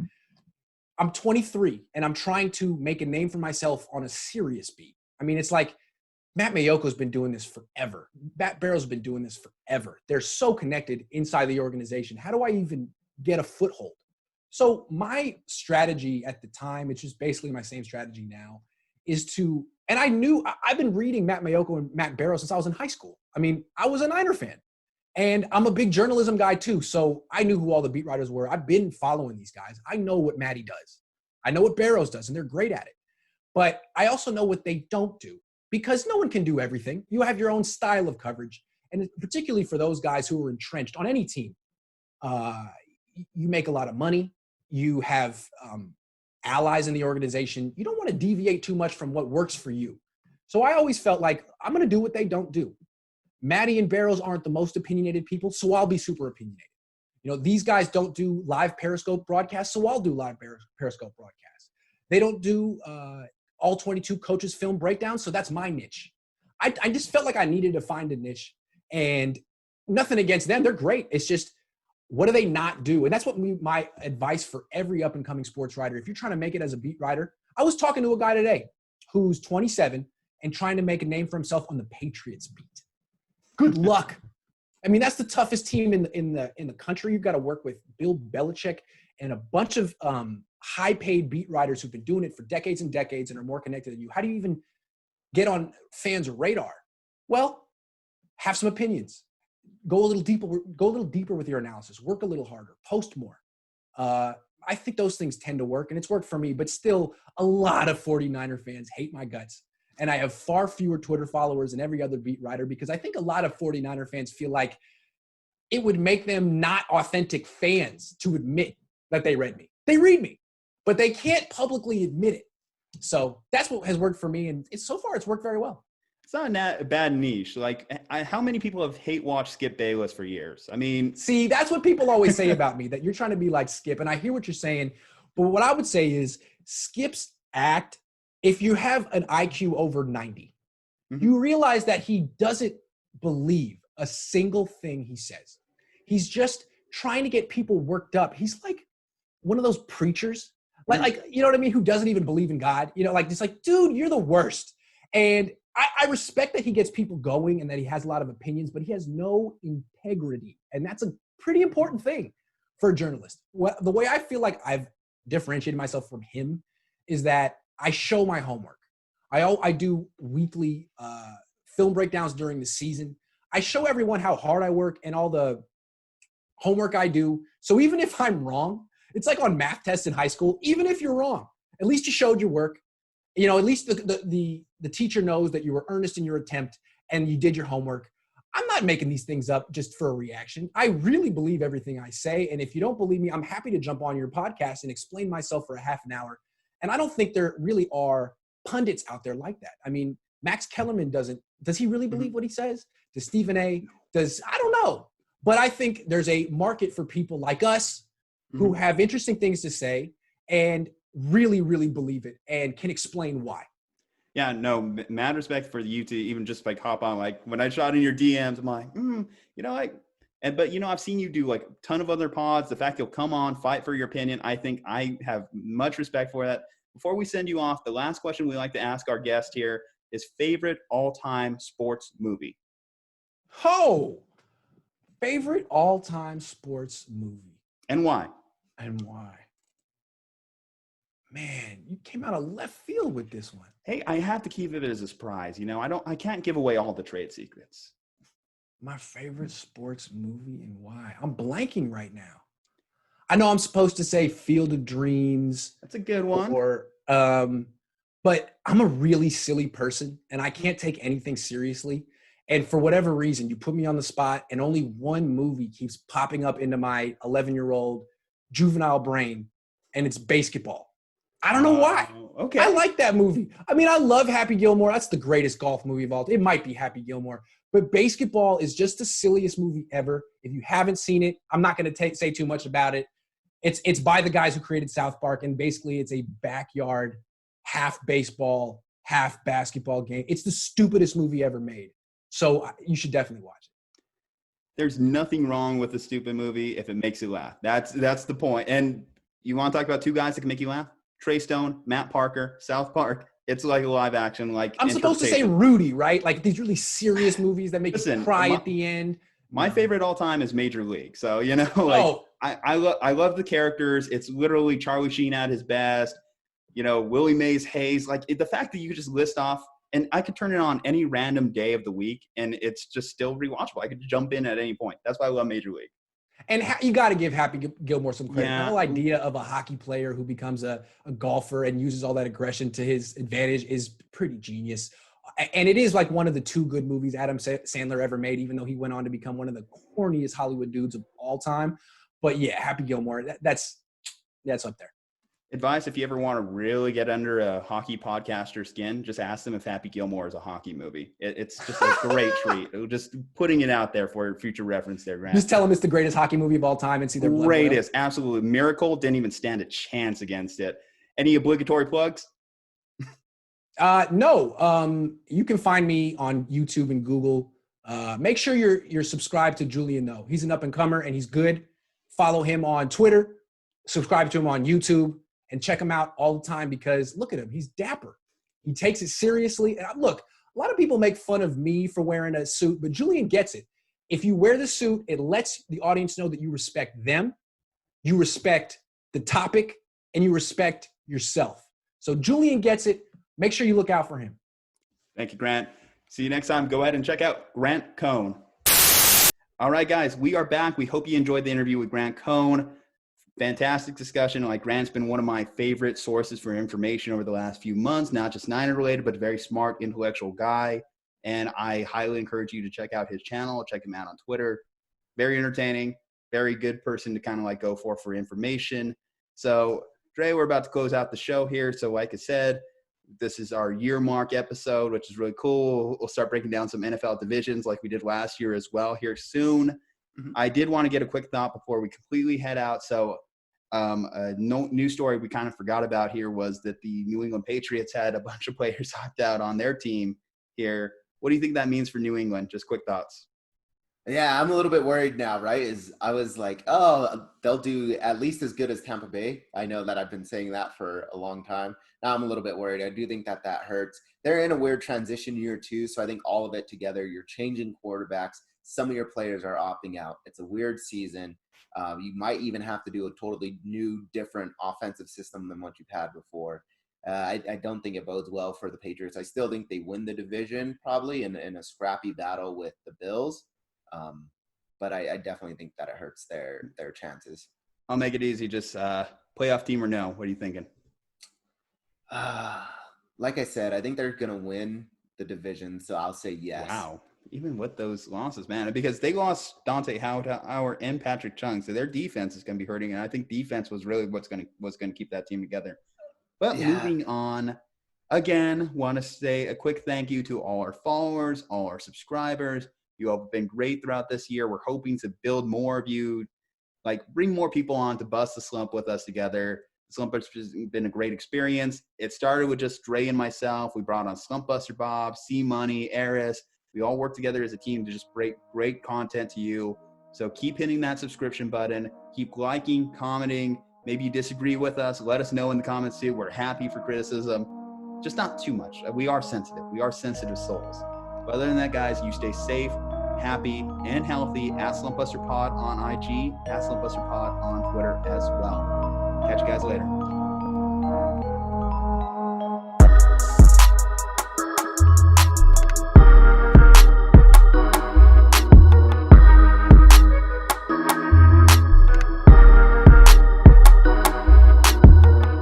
I'm 23 and I'm trying to make a name for myself on a serious beat. I mean, it's like Matt Mayoko's been doing this forever. Matt Barrow's been doing this forever. They're so connected inside the organization. How do I even get a foothold? So my strategy at the time, it's just basically my same strategy now, is to, and I've been reading Matt Mayoko and Matt Barrow since I was in high school. I mean, I was a Niner fan. And I'm a big journalism guy too. So I knew who all the beat writers were. I've been following these guys. I know what Matty does. I know what Barrows does, and they're great at it. But I also know what they don't do, because no one can do everything. You have your own style of coverage. And particularly for those guys who are entrenched on any team, you make a lot of money. You have allies in the organization. You don't want to deviate too much from what works for you. So I always felt like I'm going to do what they don't do. Matty and Barrows aren't the most opinionated people, so I'll be super opinionated. These guys don't do live Periscope broadcasts, so I'll do live Periscope broadcasts. They don't do all 22 coaches film breakdowns, so that's my niche. I just felt like I needed to find a niche, and nothing against them. They're great. It's just, what do they not do? And that's what my advice for every up-and-coming sports writer. If you're trying to make it as a beat writer, I was talking to a guy today who's 27 and trying to make a name for himself on the Patriots beat. Good luck. I mean, that's the toughest team in the country. You've got to work with Bill Belichick and a bunch of high-paid beat writers who've been doing it for decades and decades and are more connected than you. How do you even get on fans' radar? Well, have some opinions. Go a little deeper with your analysis. Work a little harder. Post more. I think those things tend to work, and it's worked for me. But still, a lot of 49er fans hate my guts. And I have far fewer Twitter followers than every other beat writer, because I think a lot of 49er fans feel like it would make them not authentic fans to admit that they read me. They read me, but they can't publicly admit it. So that's what has worked for me. And so far, it's worked very well. It's not a bad niche. How many people have hate watched Skip Bayless for years? I mean, see, that's what people always say about me, that you're trying to be like Skip. And I hear what you're saying. But what I would say is Skip's act, if you have an IQ over 90, you realize that he doesn't believe a single thing he says. He's just trying to get people worked up. He's like one of those preachers, like you know what I mean, who doesn't even believe in God. Just like, dude, you're the worst. And I respect that he gets people going and that he has a lot of opinions, but he has no integrity. And that's a pretty important thing for a journalist. The way I feel like I've differentiated myself from him is that I show my homework. I do weekly film breakdowns during the season. I show everyone how hard I work and all the homework I do. So even if I'm wrong, it's like on math tests in high school. Even if you're wrong, at least you showed your work. At least the teacher knows that you were earnest in your attempt and you did your homework. I'm not making these things up just for a reaction. I really believe everything I say. And if you don't believe me, I'm happy to jump on your podcast and explain myself for a half an hour. And I don't think there really are pundits out there like that. I mean, Max Kellerman does he really believe what he says? Does Stephen A? I don't know. But I think there's a market for people like us who have interesting things to say and really, really believe it and can explain why. Yeah, no, mad respect for you to even just like hop on. Like when I shot in your DMs, I'm like, but I've seen you do like a ton of other pods. The fact you'll come on, fight for your opinion, I think I have much respect for that. Before we send you off, the last question we like to ask our guest here is favorite all-time sports movie. Oh, favorite all-time sports movie. And why? Man, you came out of left field with this one. Hey, I have to keep it as a surprise. I can't give away all the trade secrets. My favorite sports movie and why? I'm blanking right now. I know I'm supposed to say Field of Dreams. That's a good one. But I'm a really silly person and I can't take anything seriously. And for whatever reason, you put me on the spot and only one movie keeps popping up into my 11-year-old juvenile brain, and it's basketball. I don't know why. Okay. I like that movie. I mean, I love Happy Gilmore. That's the greatest golf movie of all time. It might be Happy Gilmore. But basketball is just the silliest movie ever. If you haven't seen it, I'm not going to say too much about it. It's by the guys who created South Park, and basically it's a backyard, half baseball, half basketball game. It's the stupidest movie ever made. So you should definitely watch it. There's nothing wrong with a stupid movie if it makes you laugh. That's the point. And you want to talk about two guys that can make you laugh? Trey Stone, Matt Parker, South Park. It's like a live action, like I'm supposed to say Rudy, right? Like these really serious movies that make you cry at the end. My favorite all time is Major League. So, I love the characters. It's literally Charlie Sheen at his best. Willie Mays Hayes. Like the fact that you could just list off, and I could turn it on any random day of the week, and it's just still rewatchable. I could jump in at any point. That's why I love Major League. And you got to give Happy Gilmore some credit. Yeah. The whole idea of a hockey player who becomes a golfer and uses all that aggression to his advantage is pretty genius. And it is like one of the two good movies Adam Sandler ever made, even though he went on to become one of the corniest Hollywood dudes of all time. But yeah, Happy Gilmore, that's up there. Advice, if you ever want to really get under a hockey podcaster's skin, just ask them if Happy Gilmore is a hockey movie. It's just a great treat. Just putting it out there for future reference there, Grant. Just tell them it's the greatest hockey movie of all time and see their blood. Greatest, absolutely. Miracle didn't even stand a chance against it. Any obligatory plugs? No. You can find me on YouTube and Google. Make sure you're subscribed to Julian, though. He's an up-and-comer, and he's good. Follow him on Twitter. Subscribe to him on YouTube. And check him out all the time because look at him. He's dapper. He takes it seriously. And look, a lot of people make fun of me for wearing a suit, but Julian gets it. If you wear the suit, it lets the audience know that you respect them, you respect the topic, and you respect yourself. So Julian gets it. Make sure you look out for him. Thank you, Grant. See you next time. Go ahead and check out Grant Cohn. All right, guys, we are back. We hope you enjoyed the interview with Grant Cohn. Fantastic discussion. Like Grant's been one of my favorite sources for information over the last few months, not just Niner related, but a very smart, intellectual guy. And I highly encourage you to check out his channel. Check him out on Twitter. Very entertaining, very good person to kind of like go for information. So Dre, we're about to close out the show here. So like I said, this is our year mark episode, which is really cool. We'll start breaking down some NFL divisions like we did last year as well here soon. I did want to get a quick thought before we completely head out. So a news story we kind of forgot about here was that the New England Patriots had a bunch of players opt out on their team here. What do you think that means for New England? Just quick thoughts. Yeah, I'm a little bit worried now, right? I was like, oh, they'll do at least as good as Tampa Bay. I know that I've been saying that for a long time. Now I'm a little bit worried. I do think that hurts. They're in a weird transition year too, so I think all of it together, you're changing quarterbacks. Some of your players are opting out. It's a weird season. You might even have to do a totally new, different offensive system than what you've had before. I don't think it bodes well for the Patriots. I still think they win the division probably in a scrappy battle with the Bills. But I definitely think that it hurts their chances. I'll make it easy. Just playoff team or no? What are you thinking? Like I said, I think they're going to win the division, so I'll say yes. Wow. Even with those losses, man, because they lost Dante Howard and Patrick Chung, so their defense is going to be hurting, and I think defense was really what's going to keep that team together. But moving on, Again, want to say a quick thank you to all our followers, all our subscribers. You have been great throughout this year. We're hoping to build more of you, like bring more people on to bust the slump with us together. Slumpbuster has been a great experience. It started with just Dre and myself. We brought on Slumpbuster Bob, C-Money, Eris. We all work together as a team to just bring great content to you. So keep hitting that subscription button. Keep liking, commenting. Maybe you disagree with us. Let us know in the comments too. We're happy for criticism. Just not too much. We are sensitive. We are sensitive souls. But other than that, guys, you stay safe, happy, and healthy. At Slumpbuster Pod on IG, at Slumpbuster Pod on Twitter as well. Catch you guys later.